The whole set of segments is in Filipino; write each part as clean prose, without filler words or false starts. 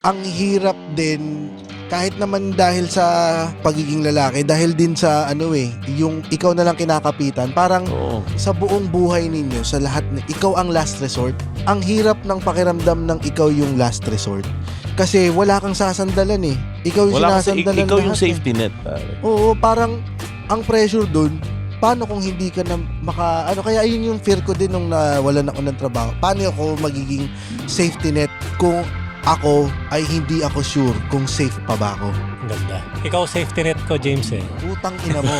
Ang hirap din kahit naman dahil sa pagiging lalaki, dahil din sa yung ikaw na lang kinakapitan, parang sa buong buhay ninyo, sa lahat na ikaw ang last resort. Ang hirap ng pakiramdam ng ikaw yung last resort. Kasi wala kang sasandalan eh. Ikaw yung sinasandalan ikaw yung lahat safety net. Oo, parang ang pressure dun, paano kung hindi ka na kaya yun yung fear ko din nung nawalan ako ng trabaho. Paano ako magiging safety net kung ako ay hindi ako sure kung safe pa ba ako? Ganda. Ikaw safety net ko, James eh. Utang ina mo.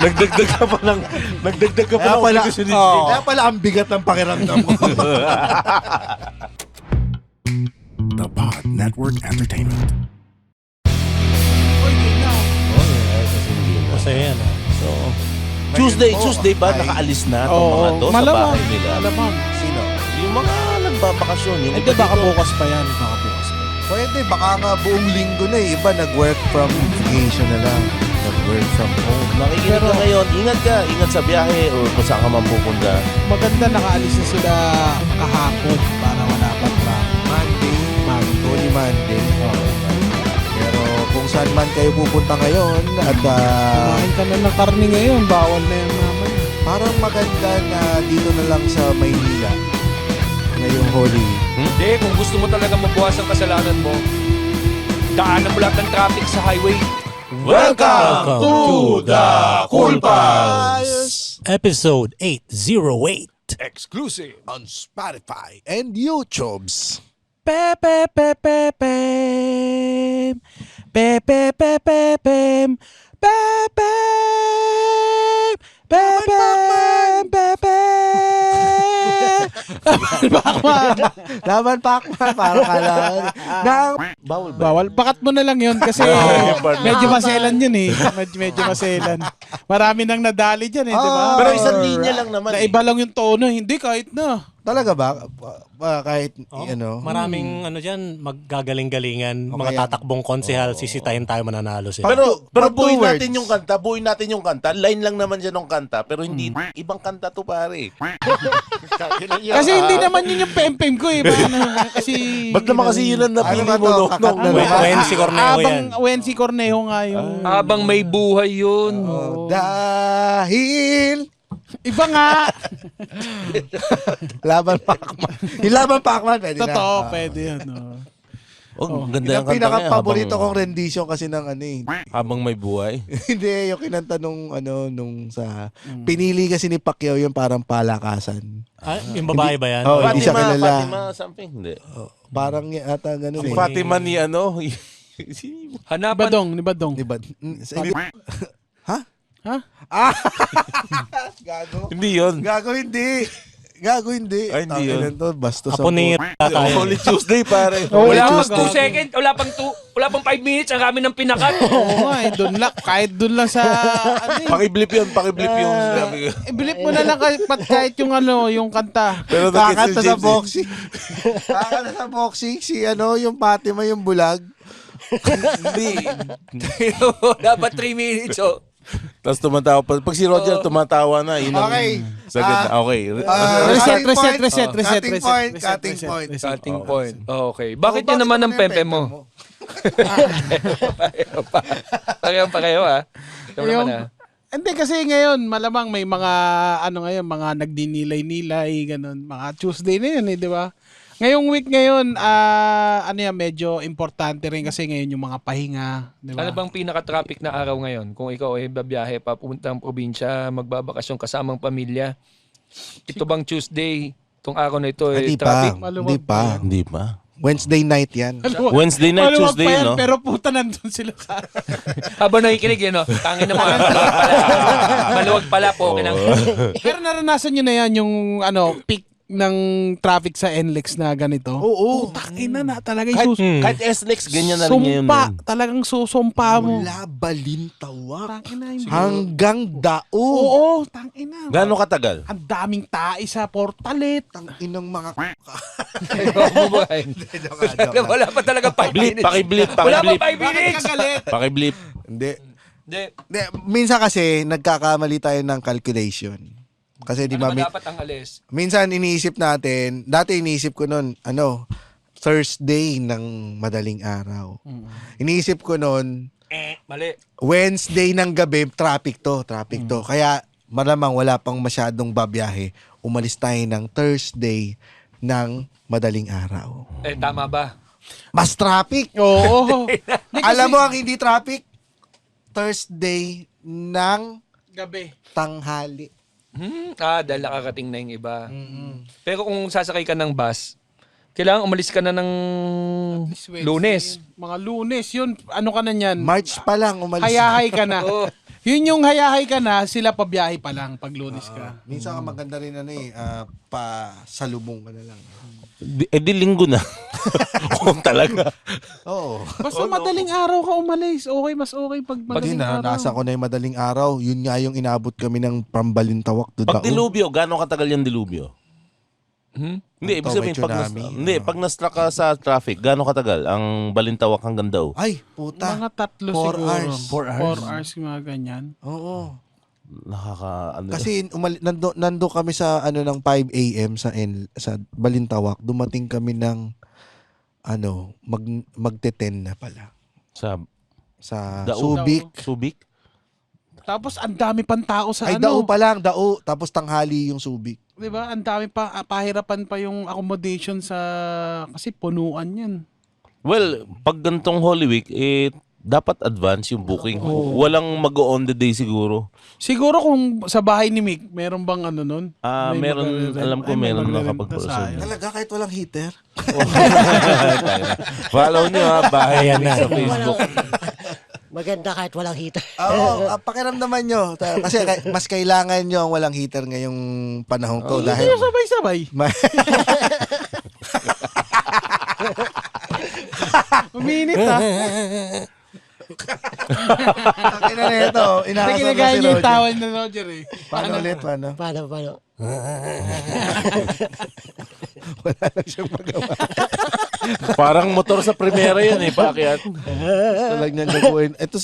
Nagdagdag ka pa ng obligasyon ni James. Kaya pala ang bigat ng pakiramdam ko. The Pod Network Entertainment. Masaya yan ah. So, Tuesday ba nakaalis na itong mga to sa bahay nila? Malamang. Sino? Yung mga nagbabakasyon. Yung Hindi, baka bukas pa yan. Pwede, baka nga buong linggo na eh. Iba nag-work from vacation na lang. Nag-work from home. Nakikinig ka ngayon, ingat sa biyahe o kung saan ka man pupunta. Maganda nakaalis na sila kahapon para wala pa traffic. Holy Monday. Pero kung saan man kayo pupunta ngayon at Kumain ka na ng karne ngayon, bawal na yan naman. parang maganda na dito na lang sa Maynila ngayong Holy Week. Hindi, kung gusto mo talaga mabuwas ang kasalanan mo, daanan mo lahat ng traffic sa highway. Welcome to the Cool Pals! Episode 808. Exclusive. On Spotify and YouTubes. Pepe pepe pem. Pepe pepe pem. Pepe. Pepe pepe. Laban Pacman, para kala. Bawal ba? Bawal. Bakat mo na lang yun kasi medyo maselan yun eh. Medyo maselan. Marami nang nadali dyan eh, di ba? Pero isang linya lang naman. Na iba lang yung tono, hindi kahit na. Talaga ba? Kahit, Maraming dyan, maggagaling-galingan. Mga Okay, tatakbong konsehal, sisitahin tayo mananalo sila. Pero Pag two buuin words. natin yung kanta. Line lang naman dyan ng kanta. Pero hindi, ibang kanta to pare. Kasi hindi naman yun yung pempem ko eh. Kasi... Ba't naman kasi yun ang napili Ano ba mo? to? No? Kakat na ba? Wensi Corneo yan. Wensi Cornejo nga yung... Habang may buhay yun. Dahil Iba nga. Laban Pacman. Yung Laban Pacman, pwede na. Totoo, pwede yan. Ganda Yung yung kanta pinaka-paborito ngayon, kong rendition kasi ng habang may buhay. Hindi, yung kinanta nung sa... Pinili kasi ni Pacquiao yung parang palakasan. Yung babae ba yan? Oh, hindi siya kilala. Fatima something, hindi. Parang yata ganun Si eh. Fatima ni Hanapan. Ni Badong. Diba? Ha? Ha? Gago. Hindi yun. Gago hindi. Ay, hindi yun. Tangina to, bastos Apo ni tayo. Holy Tuesday pare. Wala Tuesday. pang 2 seconds, wala pang 5 minutes, ang kami ng pinakat. Oo nga eh, doon lang. Kahit doon lang sa... Pakiblip yun. Sabi ko. Ibilip mo na lang kahit yung yung kanta. Pero Kakanta sa boxing. Kakanta sa boxing si yung Fatima yung bulag. Hindi. Dapat 3 minutes, oh. Tapos tumatawa pa. Pag si Roger tumatawa na, yun ang Okay. sagad na. Okay. Reset. Cutting point. Okay. Bakit yun naman ang pepe mo? Pareho ha. Ikaw naman ha. Hindi kasi ngayon, malamang may mga, mga nagdinilay-nilay, ganun. Mga Tuesday na yun eh, di ba? Ngayong week ngayon, medyo importante rin kasi ngayon yung mga pahinga, di ba? Ano bang pinaka-traffic na araw ngayon? Kung ikaw ay babiyahe papuntang probinsya, magbabakasyon kasamang pamilya, ito bang Tuesday, itong araw na ito ay Hindi traffic? pa. Hindi pa. Hindi pa. Wednesday night yan. Wednesday night, Maluwag Tuesday, pa yan, no? pero puta nandun sila sa... Habang nakikinig yun, no? Tangin na mga maluwag pala po. Pero naranasan nyo na yan yung peak ng traffic sa NLEX na ganito. Oo. Ina na talaga yung Kahit SLEX, ganyan na rin ngayon. sumpa. Talagang susumpa mo. Mula Balintawak Tangina yung... hanggang Dao. Oo, tangina. Gano'ng katagal? Ang daming tae sa portalet. Inang mga... Wala pa talaga 5 minutes. Pakiblip. Wala pa 5 minutes. Kagalit. Pakiblip. Hindi. Hindi. Minsan kasi nagkakamali tayo ng calculation. Kasi di Ano ba, ba dapat ang alis? minsan iniisip natin, dati iniisip ko noon, Thursday ng madaling araw. Iniisip ko noon, Mali. Wednesday ng gabi, traffic to. Kaya malamang wala pang masyadong babiyahe. Umalis tayo ng Thursday ng madaling araw. Tama ba? Mas traffic. Oo. Alam mo ang hindi traffic? Thursday ng Gabi. tanghali. Dahil nakakating na yung iba. Pero kung sasakay ka ng bus, kailangan umalis ka na ng Lunes. Mga Lunes, yun. Ano ka na yan? March pa lang umalis. Hayahay ka na. Oo. Yun yung hayahay ka na, sila pabiyahe pa lang pag Lunes ka. Minsan ka maganda rin pa salubong ka na lang. Di linggo na. Kung talaga. Oo. Basta madaling araw ka umalis. Okay, mas okay pag Pag madaling araw. nasa ko na yung madaling araw, yun nga yung inabot kami ng Pambalintawak to Pag Dao. dilubyo, gano'ng katagal yung dilubyo? Hindi, ibig Ito, sabihin, may tsunami. pag na-struck ka sa traffic, gano'ng katagal ang Balintawak hanggang Dao? Ay, puta. Mga 3 4 siguro. hours. 4 hours, mga ganyan. Oo. Ano, Kasi nando kami sa ng 5 a.m. sa Balintawak. Dumating kami ng magte-10 na pala. Sa Dao. Subic. Subic? Tapos ang dami pang tao sa Ay, Dao pa lang, Dao. Tapos tanghali yung Subic. 'Di ba? Ang dami pa pahirapan pa yung accommodation sa kasi punuan 'yan. Well, pag gantong Holy Week, dapat advance yung booking. Walang mag-on the day siguro. Siguro kung sa bahay ni Mick, meron bang nun? May Meron, magre-rent. alam ko Ay, may meron magre-rent nakapag-proceed. sayang. Talaga, kahit walang heater. Follow nyo bahay Ayan na. sa Facebook. Maganda kahit walang heater. Oo, pakiramdaman nyo. Kasi mas kailangan nyo ang walang heater ngayong panahon to. Hindi Dahil na sabay-sabay. Uminit Akin na nito. Hindi Inaasar na kinagaya si niya yung Roger. tawal na Roger eh. Paano ulit? Paano? Paano? Wala na siyang magawa. Parang motor sa primera yan paakyat. Talag niya gagawin. Ito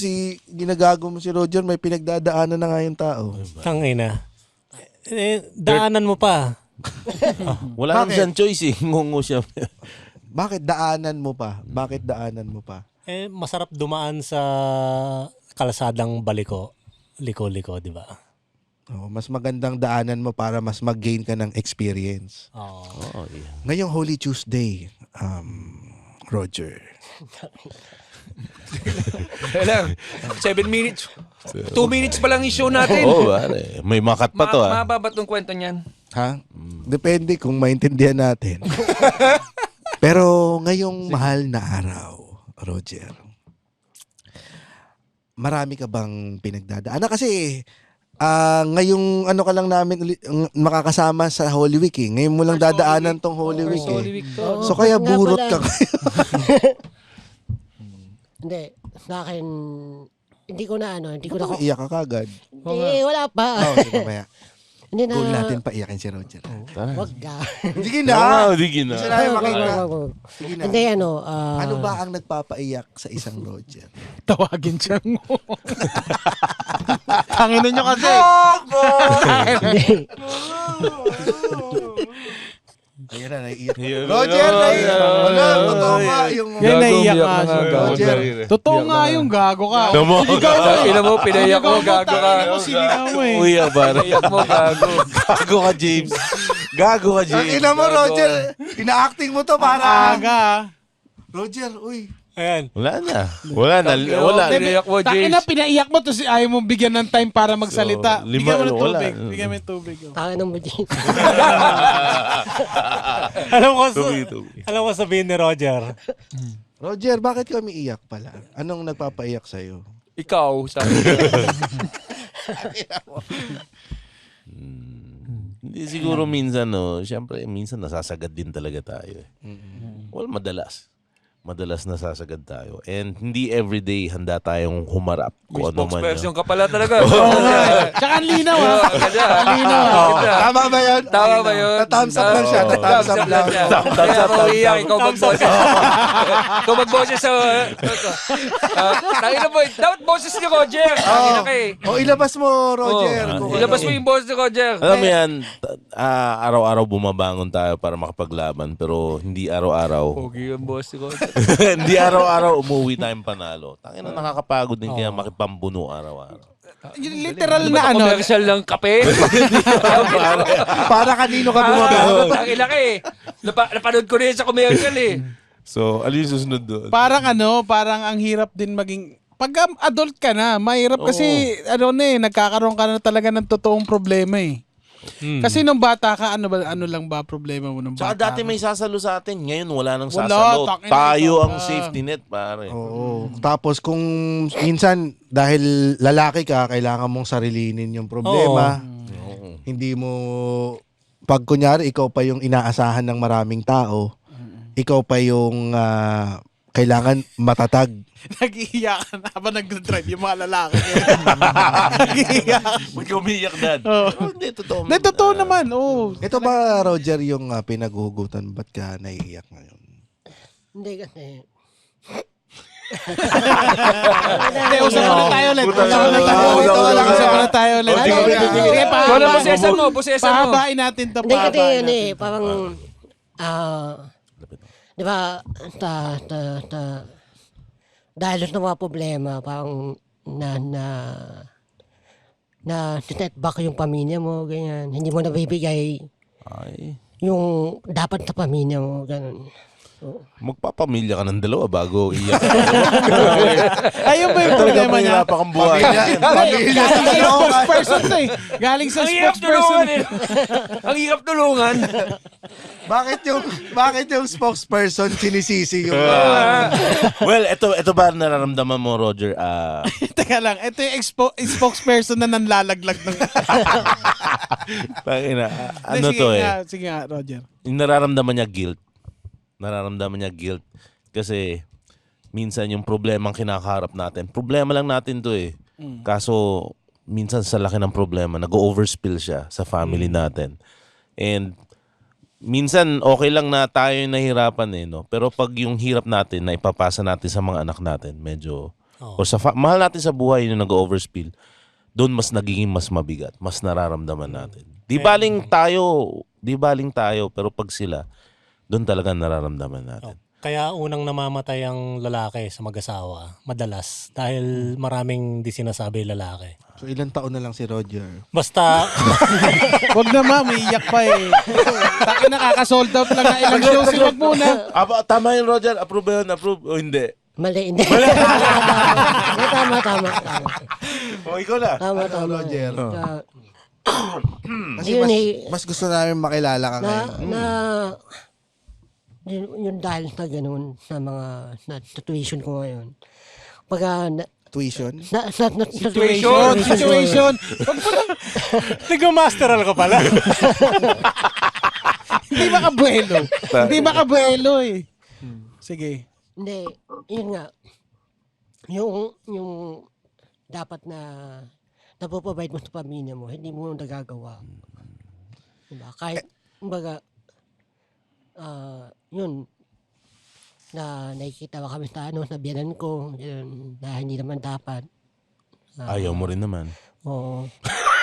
ginagago mo si Roger, may pinagdadaanan na nga yung tao. Tangina. Daanan mo pa. Wala nang Bakit? siyang choice ngungo siya. Bakit daanan mo pa? Masarap dumaan sa kalsadang baliko. Liko-liko, di ba? Oh, mas magandang daanan mo para mas mag-gain ka ng experience. Oo. Ngayong Holy Tuesday, Roger. Kailang 7 minutes. 2 minutes pa lang yung show natin. Oo, pare. May makat pa to Mababa tong kwento niyan. Ha? Depende kung maintindihan natin. Pero ngayong mahal na araw, Roger, marami ka bang pinagdadaanan? Kasi ngayong ka lang namin makakasama sa Holy Week eh. Ngayon mo lang dadaanan tong Holy Week eh. Holy Week to. So kaya Nga burot pala. ka. Hindi. Sa akin, hindi ko na. Iyak ka kagad. Hindi, wala pa. Sige, mamaya. Hindi na. Goal natin pa iyakin si Roger. Wag ka. Sige na. Sige na. Gusto namin makita. Sige na. Hindi, Ano ba ang nagpapaiyak sa isang Roger? Tawagin siya mo. Tangina nyo kasi. Hindi. Ayan na, naiiyak. Yun. Roger, naiiyak. Wala, totoo nga yung... Yan, naiiyak Gago, nga umiyak siya. na nga, Roger. Totoo nga yung gago ka. Tama. Ina mo, pinayak mo, gago ka. Sinigaw mo eh. Uy, pare. Pinayak mo, gago. Gago ka, James. Gago ka, Ang James. ina mo, Roger. Ina-acting mo to para... Aga. Roger, uy. Ayan. Wala na. Wala. Pinayak mo, Takina, James. pinaiyak mo to si ayaw mong bigyan ng time para magsalita. So, Bigyan mo ng wala. tubig. Bigyan mo ng tubig. Oh. Tangin ng budget. Alam ko sabihin ni Roger. Roger, bakit ka umiiyak pala? Anong nagpapaiyak sa'yo? Ikaw, sabi. Hindi siguro minsan, siyempre, minsan nasasagad din talaga tayo. Well, madalas. madalas nasasagad tayo. And hindi everyday handa tayong humarap kung ano man Spokesperson yun. ka pala talaga. Tsaka ang linaw ha. Ganda. Tama ba yun? Tama ba yun? Thumbs up lang siya. Oo. Thumbs up lang. siya. Kaya ako iiyak, ikaw magboses. Ikaw magboses sa... Tangina mo, dapat boses ni Roger. Tangina ka eh. O ilabas mo, Roger. kung Ilabas ano. mo yung boses ni Roger. Alam mo yan, araw-araw bumabangon tayo para makapaglaban pero hindi araw-araw. Pogi yung boss ni Roger. Hindi araw-araw umuwi tayong panalo. Tangina nakakapagod din kaya makipambuno araw-araw. Yung literal Ba na ano. commercial ng kape? Para kanino ka bumabangon? Tangina ka eh. Napanood ko rin sa commercial eh. So, ano yung susunod doon? Parang ang hirap din maging pag adult ka na, mahirap kasi nagkakaroon ka na talaga ng totoong problema eh. Kasi nung bata ka, ano lang ba problema mo nung Tsaka bata dati ka? may sasalo sa atin. Ngayon wala nang Wala, sasalo. takin na Tayo ito. ang safety net, pare. Oo. Tapos kung minsan dahil lalaki ka, kailangan mong sarilinin yung problema. Oo. Hindi mo pag kunyari ikaw pa yung inaasahan ng maraming tao, ikaw pa yung kailangan matatag. Nag-iiyakan habang nag-drive yung mga lalaki. Nag-iiyakan. Ba't ka umiiyak, Dad? Oo. Hindi, totoo. Hindi, totoo naman. Oo. Ito ba, Roger, yung pinaghuhugutan? Ba't ka naiiyak ngayon? Hindi kasi. Hindi, usap na tayo ulit. Usap na tayo ulit. Sige, Wala busesan mo, busesan mo. pahabain natin to. Hindi kasi Pahabain yun natin. parang, di ba, dahil sa mga problema, parang na set back yung pamilya mo, ganyan. Hindi mo nabibigay Ay, yung dapat sa pamilya mo, ganun. magpapamilya ka ng dalawa bago iyak. Ayun ba yung problema niya? Mahirap kang buhay. Pamilya sa Galing sa dalawa. spokesperson to eh. Galing sa Ang hirap spokesperson. tulungan eh. Ang hirap tulungan. Bakit yung spokesperson sinisisi yung... Well, ito ba nararamdaman mo, Roger? Teka lang, ito yung spokesperson na nanlalaglag ng... Ano Sige to nga, sige nga, Roger. Yung nararamdaman niya guilt. Nararamdaman niya guilt. Kasi minsan yung problemang kinakaharap natin, problema lang natin to eh. Kaso minsan sa laki ng problema, nag-overspill siya sa family natin. And minsan okay lang na tayo yung nahirapan eh, no? Pero pag yung hirap natin na ipapasa natin sa mga anak natin, medyo o sa mahal natin sa buhay yung nag-overspill, doon mas nagiging mas mabigat, mas nararamdaman natin. Di baling tayo, pero pag sila, doon talaga nararamdaman natin. Kaya unang namamatay ang lalaki sa mag-asawa, madalas, dahil maraming di sinasabi lalaki. So ilang taon na lang si Roger? Basta, Wag na ma, may iyak pa eh. Taki nakaka-sold out lang na ilang shows. Wag muna. Tama yun, Roger. Approve ba yun? Approve o hindi? Mali, hindi. Tama. O, ikaw na. Tama. Roger? Kasi Yun eh. mas gusto namin makilala ka ngayon. Yun dahil sa ganun, sa mga situation ko ngayon. Pagka, Tuition? Situation. Wag mo lang. nag-masteral ka pala. Hindi makabuelo. Hindi makabuelo eh. Sige. hindi, yun nga, yung dapat na napoprovide mo sa pamilya mo, hindi mo nagagawa. Diba? Kahit, kumbaga, yun, na nakikita mo kami sa sa biyanan ko, yun, na hindi naman dapat. Ayaw mo rin naman. Oo.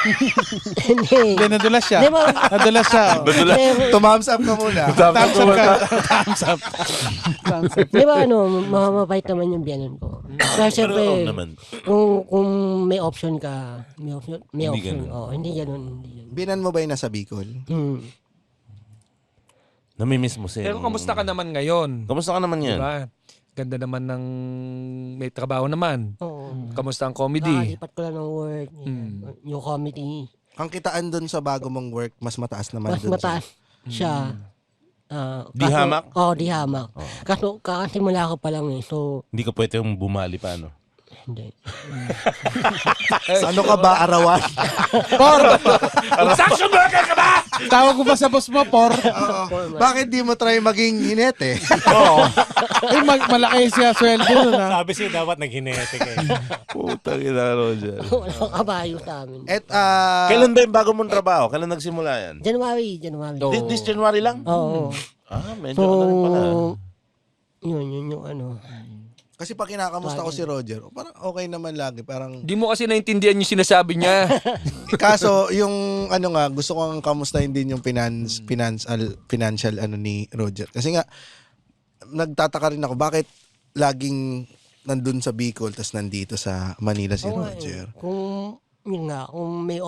Hindi. Hindi, nadulas siya. Di ba? Nadulas siya. oh. Tumams up ka muna. Thumbs up ka. Thumbs up. Thumbs up. Di ba mamabait naman yung biyanan ko. Kaya Oo syempre, naman. kung may option ka, may Hindi option. ganun. Oh, hindi ganun. Binan mo ba yung nasa Bicol? Namimiss mo siya. Pero kamusta ka naman ngayon? Kamusta ka naman yan? Diba? Ganda naman ng may trabaho naman. Oo. Kamusta ang comedy? Kakalipat ko lang ng work. Yung comedy. Ang kitaan doon sa bago mong work, mas mataas naman Mas dun mataas siya. Di hamak? Oo, di hamak. Kaso kakasimula ko pa lang eh. So, Hindi ka pwede yung bumali pa, no? hindi. Sa ano ka ba, arawan? Construction worker ka ba? Tawag ko ba sa boss mo, Por? Oo. Bakit di mo try maging hinete? Malaki siya sweldo nun, ha? Sabi siya dapat naghinetic eh. Putang ina, Roger. Walang kabayo sa amin. At Kailan ba yung bago mong trabaho? Kailan nagsimula yan? January. This January lang? Oo. Medyo So, ano rin pala. yun yung ano. kasi pag kinakamusta ko si Roger, parang okay naman lagi. Parang Di mo kasi naintindihan yung sinasabi niya. kaso yung ano nga, gusto kong kamustahin din yung financial ano ni Roger. Kasi nga nagtataka rin ako bakit laging nandun sa Bicol tas nandito sa Manila si Oo nga Roger. Kung, yun nga, kung may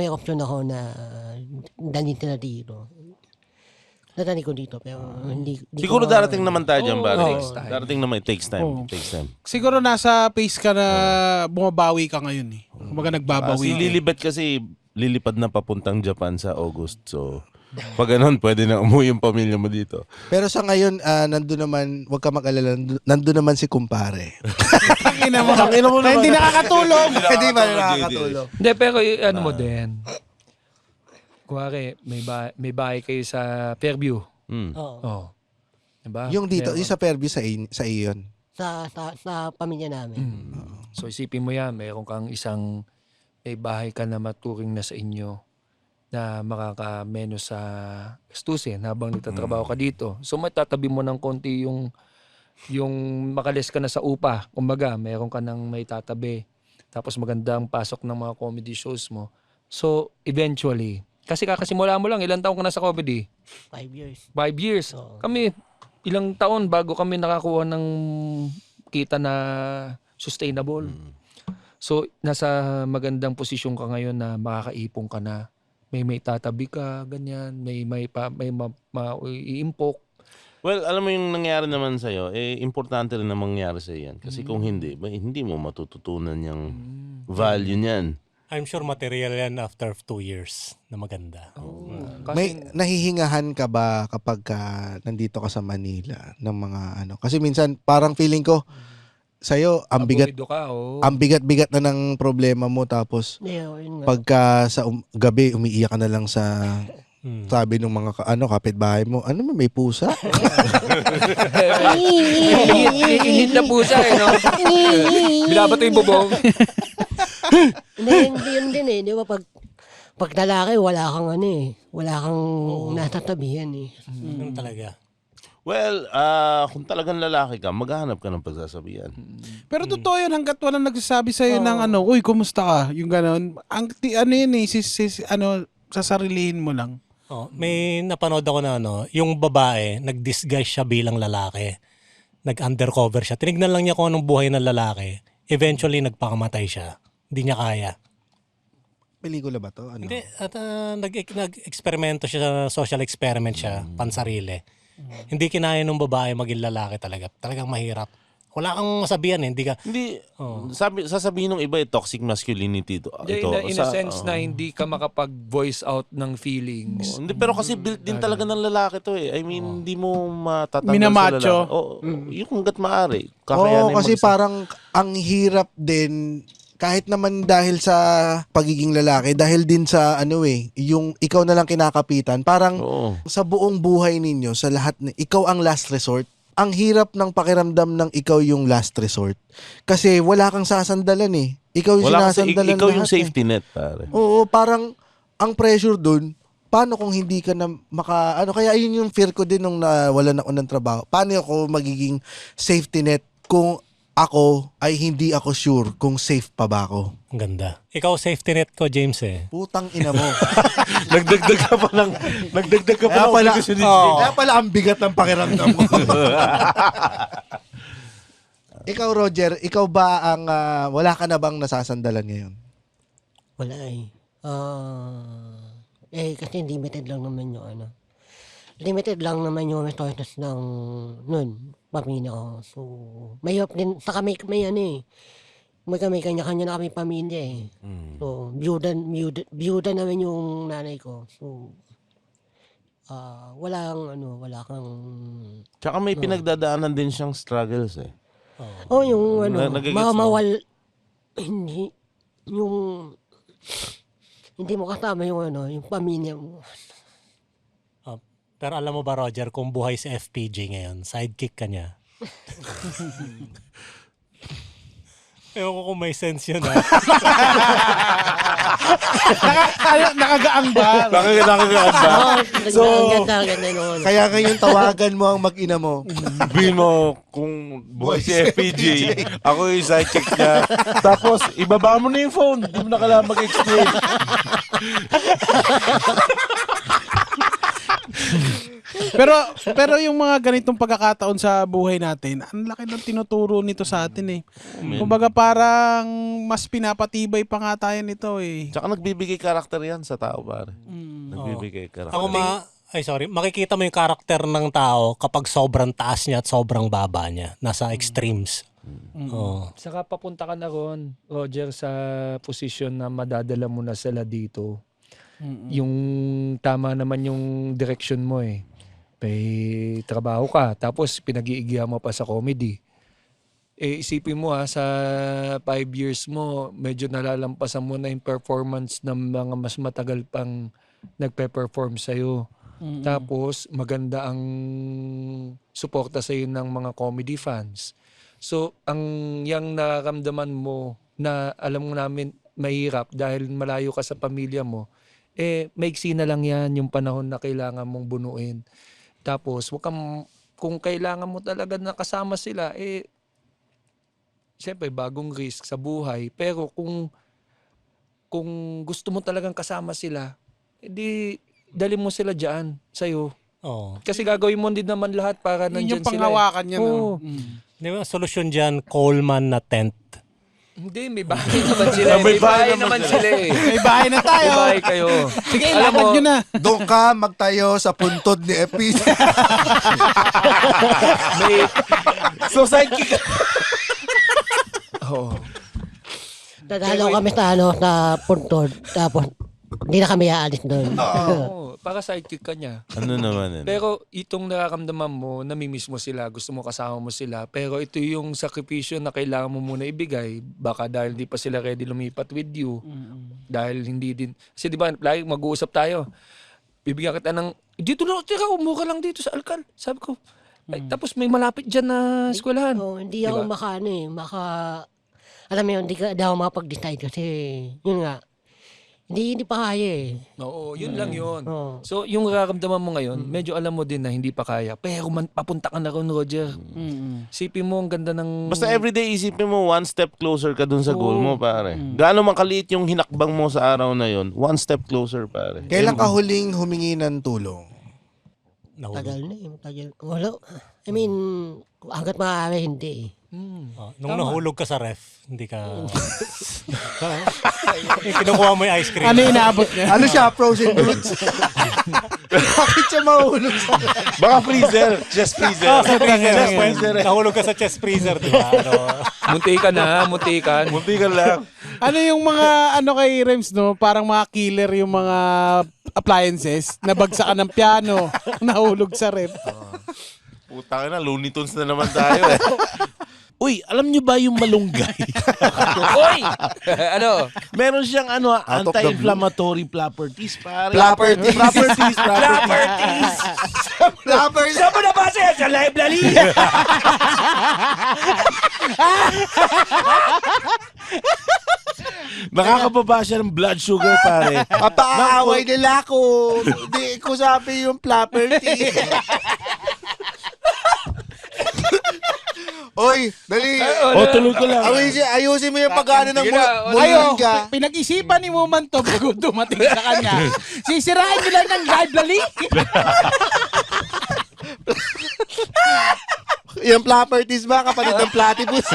option ako na dalhin na dito, dadali ko dito, pero hindi Siguro ko, darating naman tayo dyan, pare. takes time. Darating naman, it takes time. Oo. It takes time. Siguro nasa pace ka na bumabawi ka ngayon, eh. Kumbaga nagbabawi. Si Lilibet kasi lilipad na papuntang Japan sa August. So, pag ganun, pwede na umuwi yung pamilya mo dito. Pero sa ngayon, nandun naman, wag ka mag-alala, nandun naman si kumpare. Tangina mo. Na hindi nakakatulong. Hindi ba nakakatulong? Hindi, pero ano mo din. Kuwari, may bahay kayo sa Fairview. Oo. Oh. Diba? Yung dito, Meron. yung sa Fairview sa iyon. Sa pamilya namin. So isipin mo yan, meron kang may bahay ka na maturing na sa inyo na makakameno sa gastusin habang nagtatrabaho ka dito. So matatabi mo ng konti yung makalis ka na sa upa. Kumbaga, meron ka nang may tatabi. Tapos magandang pasok ng mga comedy shows mo. So eventually, kasi kakasimula mo lang, ilang taon ka na sa comedy? 5 years. 5 years. Oo. Kami, ilang taon bago kami nakakuha ng kita na sustainable. So, nasa magandang posisyon ka ngayon na makakaipon ka na. May tatabi ka, ganyan. May iimpok. Well, alam mo yung nangyari naman sa'yo, importante rin na mangyari sa'yo yan. Kasi kung hindi, hindi mo matututunan yung value niyan. I'm sure material yan after 2 years na maganda. May nahihingahan ka ba kapag nandito ka sa Manila ng mga ano? Kasi minsan parang feeling ko sa'yo ang Aburido ka, oh. bigat-bigat na ng problema mo tapos Yun nga. pagka sa gabi umiiyak ka na lang sa sabi ng mga kapitbahay mo, ano may pusa? Init na pusa, eh, no? Binabato yung bubong. Hindi yun din eh. Di ba pag lalaki, wala kang ano eh. Wala kang natatabihan eh. Ganun talaga. Well, kung talagang lalaki ka, maghahanap ka ng pagsasabihan. Pero totoo yun, hanggat walang nagsasabi sa'yo ng ano, uy, kumusta ka? Yung gano'n. Ano yun eh, sasarilihin mo lang. Oh, may napanood ako na yung babae, nag-disguise siya bilang lalaki. Nag-undercover siya. Tinignan lang niya kung anong buhay ng lalaki. Eventually, nagpakamatay siya. Hindi niya kaya. Pelikula ba to? Ano? Hindi, at nag-eksperimento siya, social experiment siya, pansarili. Hindi kinaya ng babae maging lalaki talaga. Talagang mahirap. Wala kang masabihan eh. Hindi ka... Hindi, sasabihin ng iba toxic masculinity ito. In a sense na hindi ka makapag-voice out ng feelings. Hindi, pero kasi built din talaga ng lalaki to eh. I mean, hindi mo matatanggal Minamacho. sa lalaki. Yung hanggat maaari. Oo, kasi parang ang hirap din kahit naman dahil sa pagiging lalaki, dahil din sa yung ikaw na lang kinakapitan, parang sa buong buhay ninyo, sa lahat, ikaw ang last resort. Ang hirap ng pakiramdam ng ikaw yung last resort. Kasi wala kang sasandalan eh. Ikaw yung sinasandalan ikaw yung lahat safety net, pare. Oo, parang ang pressure dun, paano kung hindi ka na kaya yun yung fear ko din nung nawalan ako ng trabaho. Paano ako magiging safety net kung ako ay hindi ako sure kung safe pa ba ako? Ang ganda. Ikaw safety net ko, James eh. Putang ina mo. Nagdagdag ka pa ng obligasyon ni Jake. Kaya pala ang bigat ng pakiramdam ko. Ikaw, Roger, ikaw ba ang wala ka na bang nasasandalan ngayon? Wala eh. Kasi limited lang naman yung ano. Limited lang naman yung resources ng pamilya ko. So, mahirap din. Saka may ano eh. May kanya-kanya na kami pamilya eh. So, byuda naman yung nanay ko. So, wala kang... Tsaka may pinagdadaanan din siyang struggles eh. yung Nagigets mo? hindi, yung hindi mo kasama yung ano, yung pamilya mo. Pero alam mo ba, Roger, kung buhay si FPJ ngayon, sidekick ka niya. Ewan ko kung may sense yun, ha? Nakagaang ba? Nakakagaan ba? So, So- ganda nun. Kaya ngayon tawagan mo ang mag-ina mo. Sabihin mo kung buhay si FPJ, ako yung sidekick niya. Tapos, ibaba mo na yung phone. Hindi mo na kailangan mag-explain. Pero yung mga ganitong pagkakataon sa buhay natin, ang laki ng tinuturo nito sa atin eh. Kumbaga parang mas pinapatibay pa nga tayo nito eh. Tsaka nagbibigay karakter yan sa tao, pare. Nagbibigay karakter. Makikita mo yung karakter ng tao kapag sobrang taas niya at sobrang baba niya. Nasa extremes. Oo. Saka papunta ka na ron, Roger, sa posisyon na madadala mo na sila dito. Yung tama naman yung direction mo eh. May trabaho ka, tapos pinag-iigihan mo pa sa comedy. Eh, isipin mo sa 5 years mo, medyo nalalampasan mo na yung performance ng mga mas matagal pang nagpe-perform sa'yo. Tapos, maganda ang suporta sa'yo ng mga comedy fans. So, ang yang nararamdaman mo na alam mo namin mahirap dahil malayo ka sa pamilya mo, maiksi na lang yan yung panahon na kailangan mong bunuin. Tapos, kung kailangan mo talaga nakasama sila, siyempre, bagong risk sa buhay. Pero kung gusto mo talagang kasama sila, edi dali mo sila dyan sa'yo. Oo. Kasi gagawin mo din naman lahat para Yun nandyan yung sila. panghawakan niya. Oo. Di ba, solusyon dyan, Coleman na tent. Hindi, may bahay naman sila. May bahay naman sila eh. May bahay na tayo. May bahay kayo. Sige, Alam lakad mo, nyo na. Doon ka magtayo sa puntod ni FPJ. may... So, sidekick. Oh. Dadalaw kami sa puntod, tapos hindi na kami aalis doon. Oo, para sidekick ka niya. Ano naman yun? Pero itong nararamdaman mo, namimiss mo sila, gusto mo kasama mo sila, pero ito yung sakripisyo na kailangan mo muna ibigay, baka dahil hindi pa sila ready lumipat with you, dahil hindi din, kasi di ba, lagi mag-uusap tayo, bibigyan kita ng, dito lang, tira, umuha lang dito sa Alcal, sabi ko, ay, tapos may malapit dyan na eskwelahan. Hindi ako alam mo yun, hindi ako makapag-decide kasi, yun nga, hindi pa kaya eh. Oo, yun lang yun. Oo. So, yung nararamdaman mo ngayon, medyo alam mo din na hindi pa kaya. Pero papunta ka na ron, Roger. Sipin mo, ang ganda ng... Basta everyday isipin mo, one step closer ka dun sa goal mo, pare. Gaano man kaliit yung hinakbang mo sa araw na yon, one step closer, pare. Kailan ka huling humingi ng tulong? Tagal na eh, tagal. Wala. I mean, hanggat maaari, hindi eh. Nung nahulog ka sa ref, hindi ka... Kinukuha mo yung ice cream. Ano inaabot niya? Ano siya? Frozen goods? Bakit siya mahulog sa... Baka freezer, chest freezer. Sa freezer. Chest freezer. Nahulog ka sa chest freezer, di ba? Muntikan na, muntikan. Munti ka lang. Ano yung mga, kay Rems, no? Parang mga killer yung mga appliances, nabagsakan ng piano, nahulog sa ref. Puta ka na, Looney Tunes na naman tayo eh. Uy, alam nyo ba yung malunggay? Oy! Ano? Meron siyang of the anti-inflammatory properties, pare. Properties. Properties. Flappers! Saan mo nabasa yan? Sa library? Nakakababa siya ng blood sugar, pare. Papaaway nila ako. Hindi ko sabi yung property. Oy, dali. O, tuloy ko lang. Ayusin mo yung pag-ano ng Sige na, mulong ka. Pinag-isipan ni Muman to bago dumating sa kanya. Sisirain nila ng library. Yung properties ba, kapatid ng platypus?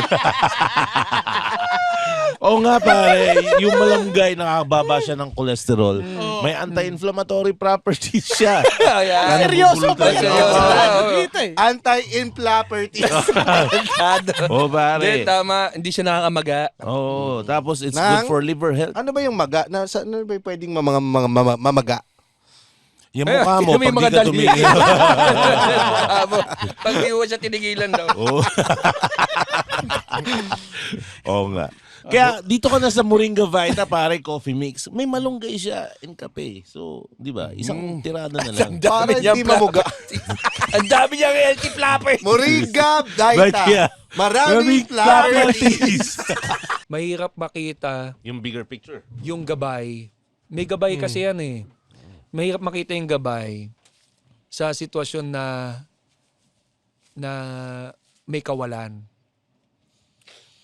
Oo nga, pare. Yung malunggay, nakakababa siya ng cholesterol. May anti-inflammatory properties siya. Seryoso ba yun? Seryoso. Dito eh. Anti-inflammatories. Oo, pare. Hindi, tama. Hindi siya nakakamaga. Oo, tapos it's Nang- good for liver health. Ano ba yung maga? Ano ba yung pwedeng mamaga? Yung mukha mo, May pag mga di ka dali. tumingin. Pag di mo siya tinigilan daw. Oo. Oo nga. Kaya dito ka na sa Moringa Vita, pare, coffee mix. May malunggay siya in kape. So, di ba? Isang tirada na lang. Para hindi mamuga. Ang dami niyang healthy flapper. Moringa Right, yeah. Daita. Maraming properties. Mahirap makita Yung bigger picture. yung gabay. May gabay kasi yan eh. Mahirap makita yung gabay sa sitwasyon na may kawalan.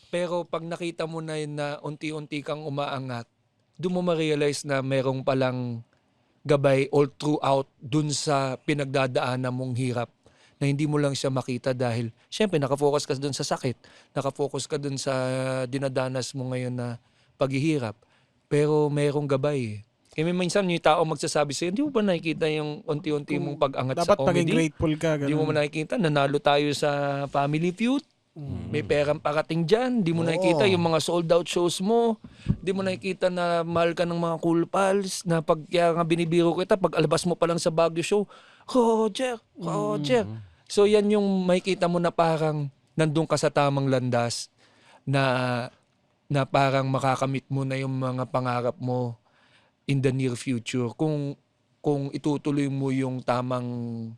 Pero pag nakita mo na yun na unti-unti kang umaangat, doon mo ma-realize na merong palang gabay all throughout dun sa pinagdadaanan mong hirap na hindi mo lang siya makita dahil syempre nakafocus ka dun sa sakit, nakafocus ka dun sa dinadanas mo ngayon na paghihirap. Pero merong gabay eh. Kaya may minsan yung tao magsasabi sa'yo, hindi mo ba nakikita yung unti-unti mong pag-angat sa Dapat maging comedy? grateful ka. Hindi mo Ganun. nakikita, nanalo tayo sa Family Feud. May perang parating dyan. Di mo nakikita yung mga sold out shows mo. Di mo nakikita na mahal ka ng mga cool pals na pag kaya nga binibiro kita, pag alabas mo pa lang sa Baguio show, Roger. So yan yung makikita mo na parang nandun ka sa tamang landas na parang makakamit mo na yung mga pangarap mo in the near future kung itutuloy mo yung tamang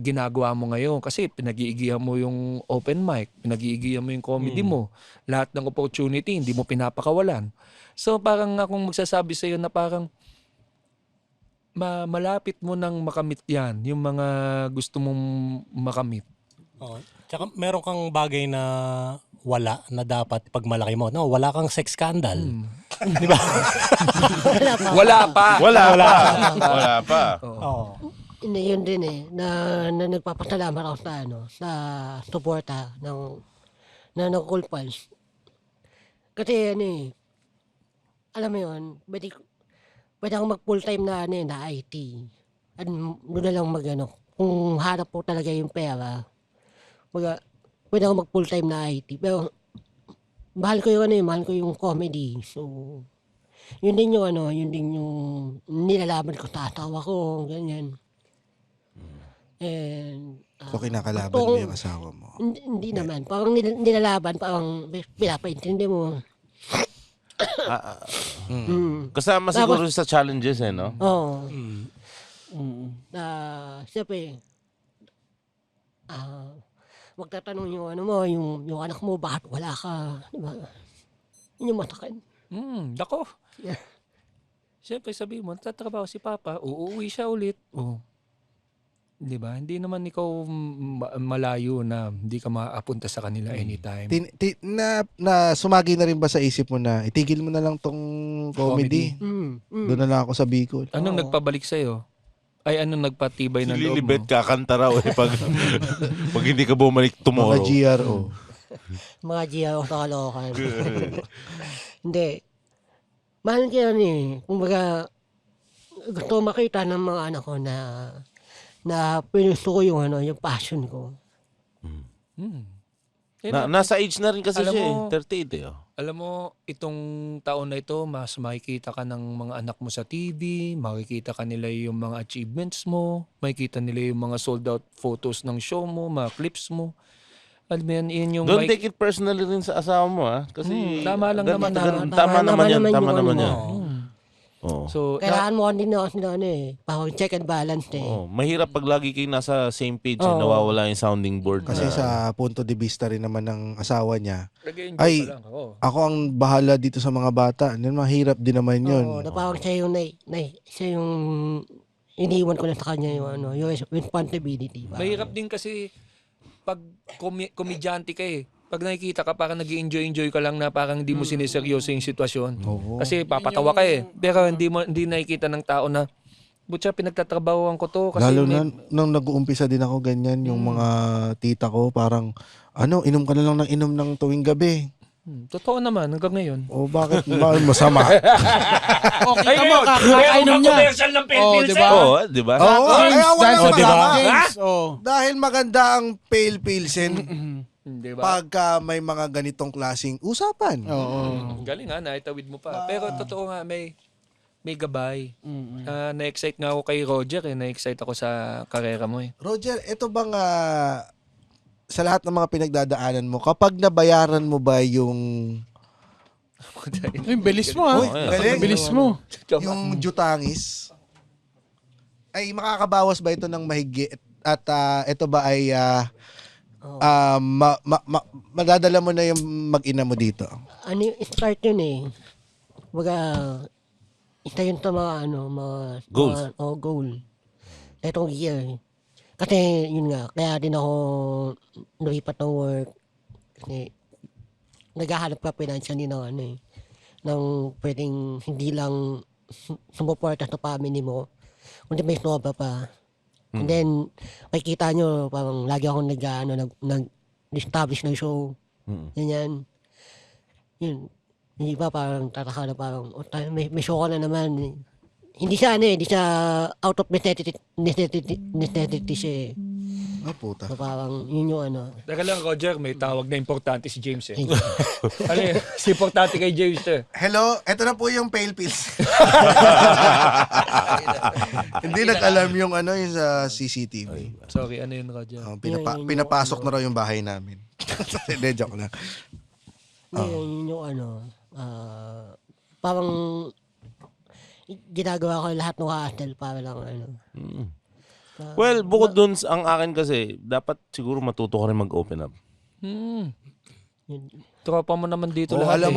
ginagawa mo ngayon kasi pinag-iigihan mo yung open mic, pinag-iigihan mo yung comedy mo, lahat ng opportunity hindi mo pinapakawalan. So parang akong magsasabi sa iyo na parang malapit mo nang makamit yan, yung mga gusto mong makamit. Oh, tsaka meron kang bagay na wala na dapat pag malaki mo. No, wala kang sex scandal. Di ba? Wala pa. Wala pa. Oo. Hindi, yun din eh, na nagpapasalamat ako sa suporta ng Cool Pals. Kasi alam mo yun, pwede akong mag full time na IT. At doon na lang kung harap po talaga yung pera, pwede akong mag full time na IT. Pero mahal ko yung comedy. So, yun din yung nilalaban ko sa asawa ko, ganyan. And, So kinakalaban mo yung asawa mo. hindi naman. Parang nilalaban, parang pinapaintindi mo. Kasama siguro sa challenges no? Oo. Mm. Siyempre, magtatanong yung anak mo, bakit wala ka? Diba? Yun yung masakit. Dako. Yeah. Siyempre sabihin mo, tatrabaho si Papa, uuwi siya ulit. Oh. Di ba? Hindi naman ikaw malayo na hindi ka maapunta sa kanila anytime. Na sumagi na rin ba sa isip mo na itigil mo na lang tong comedy? Doon na lang ako sa Bicol. Anong nagpabalik sa'yo? Ay, anong nagpatibay ng loob mo? Lilibet kakanta raw pag hindi ka bumalik Mga tomorrow. GRO. Mga GRO sa Caloocan. Hindi. Mahal ko yun eh. Kumbaga, gusto ko makita ng mga anak ko na pinusto ko yung passion ko. Nasa age na rin kasi Alam siya mo- 38 eh. Alam mo, itong taon na ito, mas makikita ka ng mga anak mo sa TV, makikita ka nila yung mga achievements mo, makikita nila yung mga sold out photos ng show mo, mga clips mo. Alam mo yan, yun yung... Don't take it personally rin sa asawa mo Kasi tama lang naman na- Tama naman yan. yung Tama naman ano yan. mo. Oo. Oh. So, Kailangan mo din ako sila parang check and balance eh. Oo. Mahirap pag lagi kayo nasa same page Oo. nawawala yung sounding board. Kasi sa punto de vista rin naman ng asawa niya, nag-enjoy Ay, pa lang ako. ako ang bahala dito sa mga bata. Mahirap din naman yun. Oo, na parang siya yung iniwan ko na sa kanya yung responsibility. Mahirap din kasi pag komedyante ka eh. Pag nakikita ka, parang nag-enjoy ka lang na parang hindi mo siniseryoso yung sitwasyon. Oo. Kasi papatawa ka eh. Pero hindi nakikita ng tao na, butya, pinagtatrabahoan ko to. Kasi Lalo may- na nung nag-uumpisa din ako ganyan, yung mga tita ko parang, inom ka na lang ng inom ng tuwing gabi. Totoo naman, hanggang ngayon. O bakit masama? O, kita mo, kakainom niya. commercial ng Oh, di ba? Oo, di ba? Oo, James, kaya wala dance masama. with James. Oh. Dahil maganda ang pale pilsen Di ba? pagka may mga ganitong klaseng usapan. Oo. Galing ha, naitawid mo pa. Pero totoo nga, may gabay. Na-excite nga ako kay Roger eh. Na-excite ako sa karera mo eh. Roger, ito bang sa lahat ng mga pinagdadaanan mo, kapag nabayaran mo ba yung Ay, bilis mo ha. Uy, galing. Bilis mo. Yung jutangis, ay makakabawas ba ito ng mahigit? At ito ba ay madadala mo na yung mag-ina mo dito? Ano yung start yun eh. Baga, isa yun sa mga Goals. goal. Itong year. Kasi yun nga, kaya din ako lumipat ng work. Kasi naghahanap ka financially ng ng pwedeng hindi lang sumuporta sa family mo, kundi may sobra pa. And then, makikita nyo, parang lagi akong nag-establish ng show. Ganyan. Yun. Hindi ba parang tataka na parang, may show ka na naman. Hindi siya hindi siya out of necessity siya eh. Oh, puta. So, parang yun yung Teka lang, Roger, may tawag na importante si James eh. Ano yun? Si importante kay James eh. Hello, eto na po yung pale pills. Hindi nag-alam yung yung sa CCTV. Sorry, ano yun, Roger? Pinapasok na raw yung bahay namin. Hindi, joke lang. Yun yung parang ginagawa ko lahat ng hustle para lang Well, bukod dun, ang akin kasi, dapat siguro matuto ka rin mag-open up. Tropa mo naman dito Oh, lahat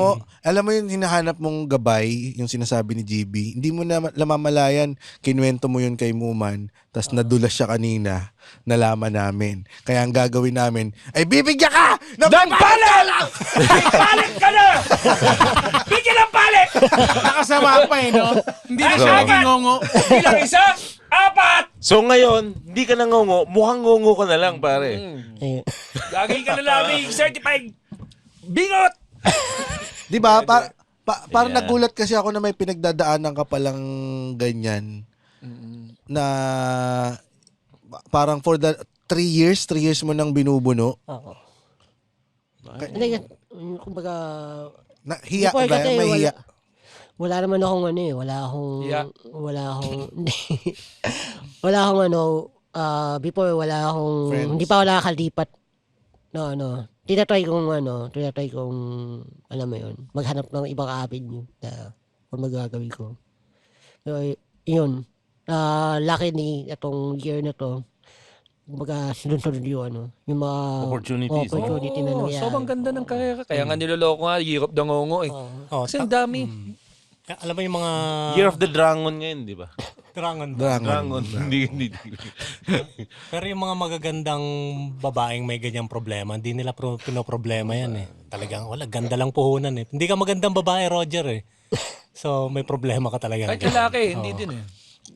alam mo yung hinahanap mong gabay, yung sinasabi ni GB, hindi mo na namamalayan, kinuwento mo yun kay Muman, tas nadulas siya kanina, nalaman namin. Kaya ang gagawin namin, ay bibigyan ka! ng palit! Palit ka na! Bigyan ng palit! Nakasama pa eh, no? Hindi na siya naging ngongo. Bilang isa, 4! So ngayon, hindi ka na ngongo, mukhang ngongo ka na lang, pare. eh, Lagi ka na laming certified bingot! Di ba? Parang Yeah. nagulat kasi ako na may pinagdadaanan ka palang ganyan. Na parang for the 3 years mo nang binubuno. ako. Hindi, kumbaga, Hiya ka before ba? kasi May hiya. wala naman akong wala akong, Yeah. hindi. Wala akong before wala akong, Friends. hindi pa wala nakakalipat. Tinatry kong, alam mo yun, maghanap ng ibang avenue na kung magagawin ko. So, yun. Luckily, itong year na to, kumbaga, sunod-sunod yung mga Opportunities. opportunity na nangyari. Sobrang ganda ng karera. Kaya nga niloloko nga, Year of the Ngongo eh. Oh, Kasi ang dami. alam mo yung mga Year of the Dragon ngayon, di ba? Dragon ba? Dragon. Hindi. Pero yung mga magagandang babaeng may ganyang problema, hindi nila pinoproblema yan eh. Talagang wala, ganda lang puhunan eh. Hindi ka magandang babae, Roger eh. So may problema ka talaga. Kahit lalaki, hindi din eh.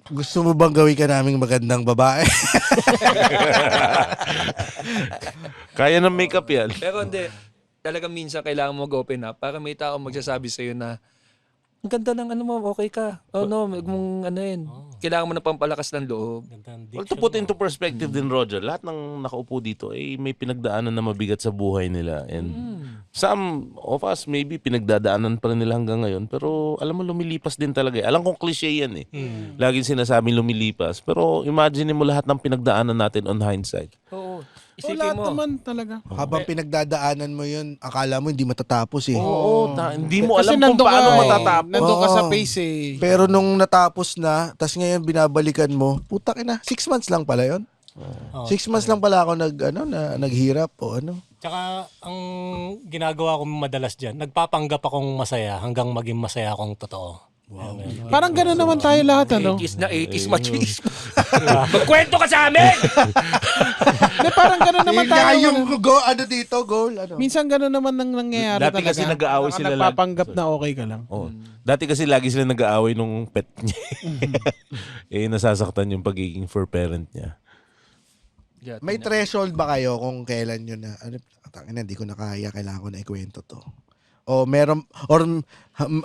Gusto mo bang gawin ka naming magandang babae? Kaya ng makeup yan. Pero hindi. Talagang minsan kailangan mo mag-open up para may tao magsasabi sa'yo na ang ganda ng mo, okay ka. Oh no, mong kailangan mo na pampalakas ng loob. Well, to put into perspective din, Roger, lahat ng nakaupo dito ay may pinagdaanan na mabigat sa buhay nila. And some of us maybe pinagdadaanan pa rin nila hanggang ngayon. Pero alam mo, lumilipas din talaga. Alam kong cliche yan eh. Laging sinasabing lumilipas. Pero imagine mo lahat ng pinagdaanan natin on hindsight. Oo. O Isipin lahat mo. naman talaga. Habang pinagdadaanan mo yun, akala mo hindi matatapos eh. Oo, hindi mo Kasi alam kung nandun paano ka, matatapos. nandun ka sa Oo. pace eh. Pero nung natapos na, tas ngayon binabalikan mo, putak ina, 6 months lang pala yun. 6 months lang pala ako naghirap o ano. Tsaka ang ginagawa ko madalas dyan, nagpapanggap akong masaya hanggang maging masaya akong totoo. Wow. Parang gano'n naman tayo lahat, ano? 80s na 80s machismo. Magkwento ka sa amin! Hindi, parang gano'n naman tayo. Yung goal. Minsan gano'n naman nang nangyayari Dati talaga. kasi nag-aaway Baka sila nagpapanggap na okay ka lang. Oh. Dati kasi lagi sila nag-aaway nung pet niya. Nasasaktan yung pagiging fur parent niya. May threshold ba kayo kung kailan yun na, hindi ko na kaya, kailangan ko na ikwento to? O meron, or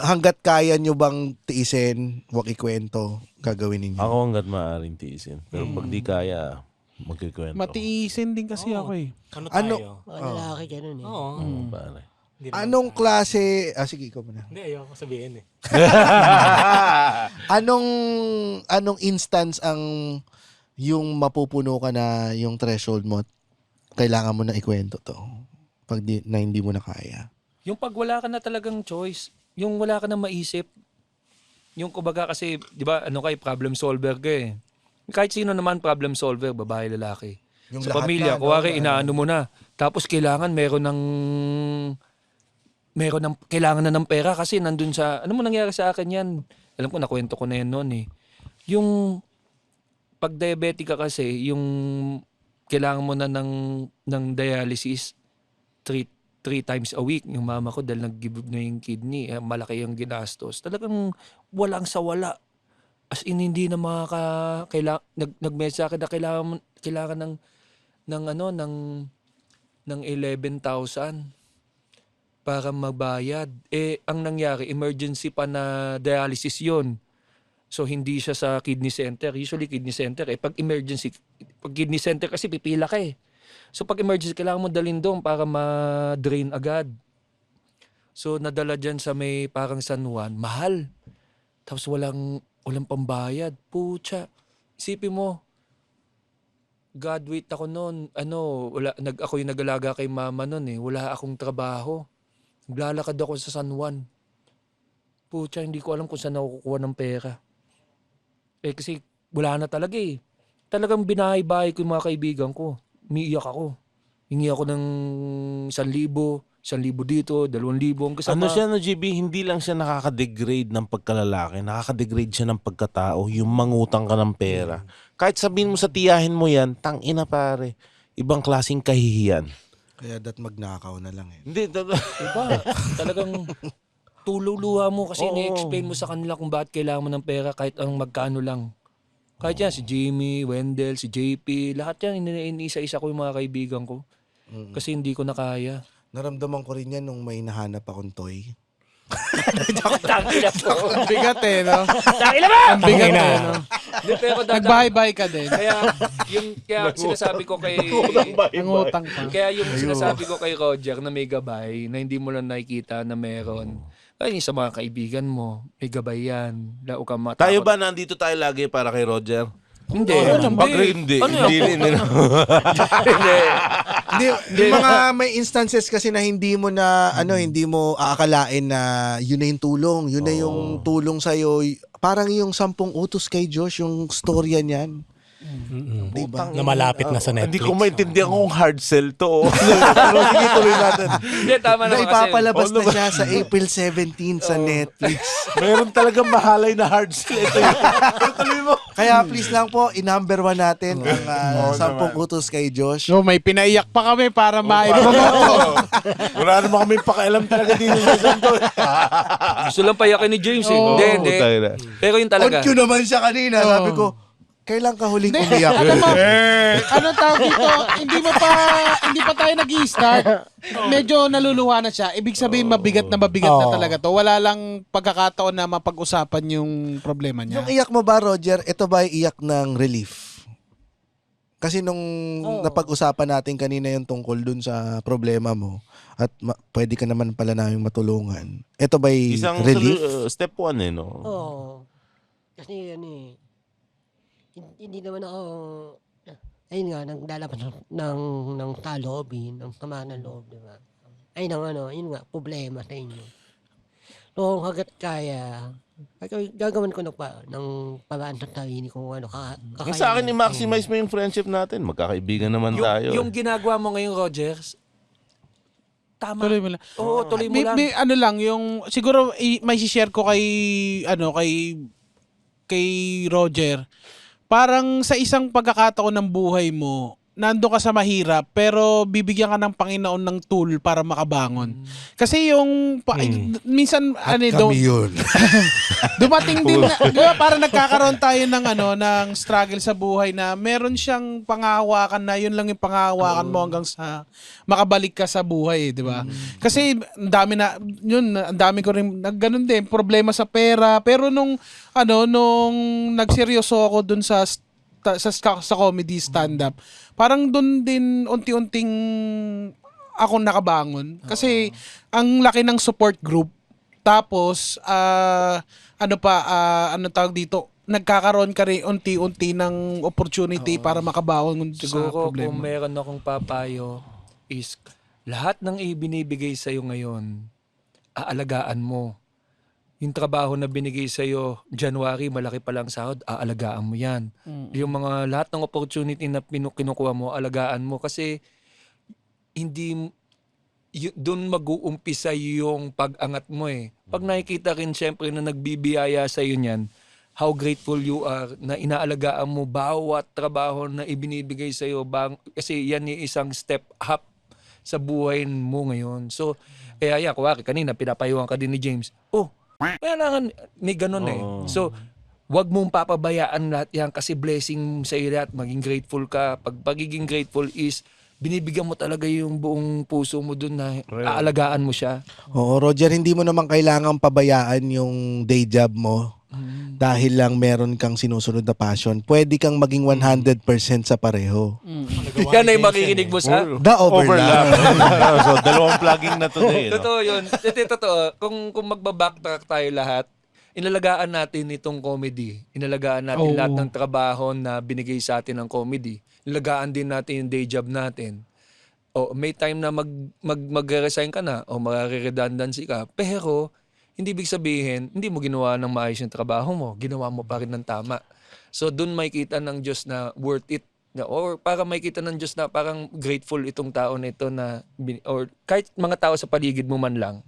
hanggat kaya nyo bang tiisin, wag ikwento, gagawin ninyo? Ako hanggat maaaring tiisin. Pero pag di kaya, magkikwento. Matiisin din kasi ako eh. Ano Ano? tayo? Mga lalaki ganun eh. Oo. Pare. Hindi naman Anong klase, sige, ikaw muna. Hindi, ayoko sabihin eh. Anong instance ang yung mapupuno ka na yung threshold mo at kailangan mo na ikwento to pag hindi mo na kaya? Yung pag wala ka na talagang choice, yung wala ka na maisip, yung kumbaga kasi, di ba, problem solver ka eh. Kahit sino naman problem solver, babae, lalaki. Yung Sa lahat pamilya, na, no, kuwari, na- inaano mo na. Tapos kailangan kailangan na ng pera kasi nandun sa, ano mo nangyari sa akin yan? Alam ko, nakwento ko na yan noon eh. Yung pag diabetic ka kasi, yung kailangan mo na ng dialysis three times a week. Yung mama ko dahil nag-give na yung kidney, malaki yung ginastos. Talagang walang sa wala. As in, hindi na nag-message sa akin na kailangan ng 11,000 para magbayad. Ang nangyari, emergency pa na dialysis yon. So, hindi siya sa kidney center. Usually, kidney center, pag emergency, pag kidney center kasi pipila ka eh. So, pag emergency, kailangan mo dalhin doon para ma-drain agad. So, nadala dyan sa may parang San Juan, mahal. Tapos walang pambayad. Pucha. Isipin mo, graduate ako noon. Ako yung nag-alaga kay mama noon eh. Wala akong trabaho. Naglalakad ako sa San Juan. Pucha, hindi ko alam kung saan ako kukuha ng pera. Kasi wala na talaga eh. Talagang binahay-bahay ko yung mga kaibigan ko. Umiiyak ako. Hingi ako ng 1,000 dito, 2,000. Ano siya, no, GB? Hindi lang siya nakaka-degrade ng pagkalalaki. Nakaka-degrade siya ng pagkatao. Yung mangutang ka ng pera. Kahit sabihin mo sa tiyahin mo yan, tangina pare. Ibang klaseng kahihiyan. Kaya magnakaw na lang eh. Hindi, Diba? Talagang tululuha mo kasi ni-explain mo sa kanila kung bakit kailangan mo ng pera kahit ang magkano lang. Kahit yan, si Jimmy, Wendell, si JP, lahat yan, iniisa-isa ko yung mga kaibigan ko. Kasi hindi ko na kaya. Naramdaman ko rin yan nung may nahanap akong toy. Ang bigat eh, no? Ang bigat Tangina. eh, no? Hindi, pero Nagbahay-bahay ka din. kaya sinasabi ko kay... Nangutang pa. Kaya yung sinasabi ko kay Roger na may gabay, na hindi mo lang nakikita na meron, ay sa mga kaibigan mo, may gabay yan. Lao ka matakot. tayo ba nandito tayo lagi para kay Roger? Hindi. Pag hindi. Ano Hindi. Hindi, yung mga may instances kasi na hindi mo hindi mo aakalain na yun na yung tulong. Yun na yung tulong sa'yo. Parang yung 10 utos kay Josh, yung storya niyan. Diba? Na malapit na sa Hindi Netflix. ko maintindihan kung hard sell to. Pero sige, tuloy natin. Hindi, tama Na naman kasi. ipapalabas na siya sa April 17 sa Netflix. Meron talagang mahalay na hard sell. Ito yun. Tuloy mo. Kaya please lang po, i-number 1 natin ang 10 utos kay Josh. So, may pinaiyak pa kami para maipromote. Wala naman kami pakialam talaga dito sa santo. Gusto lang payakin ni James eh. Oo. Hindi. Pero yun On talaga. cue naman siya kanina. Sabi ko, kailan ka huling umiyak? Alam mo, ano tawag dito, hindi pa tayo nag-i-start. Medyo naluluha na siya. Ibig sabihin, mabigat na talaga to. Wala lang pagkakataon na mapag-usapan yung problema niya. Yung iyak mo ba, Roger, ito ba ay iyak ng relief? Kasi nung napag-usapan natin kanina yung tungkol dun sa problema mo at pwede ka naman pala namin matulungan. Ito ba ay Isang relief? step 1 eh, no? Oo. Kasi hindi naman ako, ayun nga, naglalabas ng saloobin, ng sama ng loob, di ba? Yun nga, problema sa inyo. So, hanggat kaya, gagawin ko ng paraan sa sarili kung Ang sa akin, i-maximize mo yung friendship natin. Magkakaibigan naman tayo. Yung ginagawa mo ngayon, Rogers, tama. Tuloy mo lang. Oo, tuloy mo lang. Ano lang, yung, siguro, may share ko kay Roger. Parang sa isang pagkakataon ng buhay mo, nando ka sa mahirap, pero bibigyan ka ng Panginoon ng tool para makabangon. Kasi yung, minsan, yun. dumating din, diba, para nagkakaroon tayo ng struggle sa buhay na meron siyang panghahawakan na yun lang yung panghahawakan mo hanggang sa makabalik ka sa buhay, di ba? Kasi ang dami ko rin, ganun din, problema sa pera, pero nung nagseryoso ako dun sa comedy stand-up, parang dun din unti-unting ako nakabangon. Kasi ang laki ng support group. Tapos, tawag dito, nagkakaroon ka rin unti-unti ng opportunity para makabangon sa Siguro problema. kung meron akong papayo is lahat ng ibinibigay sa'yo ngayon, aalagaan mo. Yung trabaho na binigay sa'yo, January, malaki pa lang sahod, aalagaan mo yan. Yung mga lahat ng opportunity na kinukuha mo, alagaan mo. Kasi hindi doon mag-uumpisa yung pag-angat mo eh. Pag nakikita rin syempre na nagbibiyaya sa'yo niyan, how grateful you are na inaalagaan mo bawat trabaho na ibinibigay sa'yo. Kasi yan yung isang step up sa buhay mo ngayon. So, kaya yan, kuwari, kanina pinapayuhan ka din ni James. Kailangan may ganun eh. So, wag mong papabayaan lahat yan kasi blessing sa iyo lahat. Maging grateful ka. Pag pagiging grateful is, binibigyan mo talaga yung buong puso mo dun na aalagaan mo siya. Oo, Roger, hindi mo naman kailangang pabayaan yung day job mo dahil lang meron kang sinusunod na passion. Pwede kang maging 100% sa pareho. Yan ay makikinig mo sa... The overlap. So, dalawang plugging na today. No? Totoo yun. Totoo. Kung magbabacktrack tayo lahat, inalagaan natin itong comedy. Inalagaan natin lahat ng trabaho na binigay sa atin ng comedy. Inalagaan din natin yung day job natin. May time na mag-resign ka na o mag-redundancy ka. Pero, hindi ibig sabihin, hindi mo ginawa ng maayos yung trabaho mo. Ginawa mo pa rin ng tama. So, dun makikita ng Diyos na worth it. Or para makikita ng Diyos na parang grateful itong tao na ito na, or kahit mga tao sa paligid mo man lang,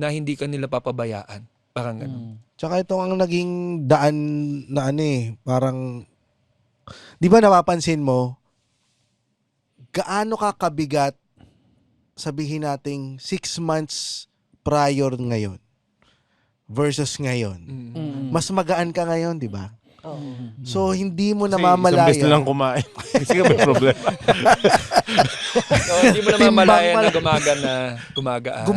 na hindi ka nila papabayaan. Parang gano'n. Tsaka ito ang naging daan na parang, di ba napapansin mo, gaano ka kabigat, sabihin nating 6 months prior ngayon versus ngayon. Mas magaan ka ngayon, di ba? So, hindi mo namamalaya. Isang beses lang kumain. Kasi may problema. Hindi mo namamalayan na gumagaan.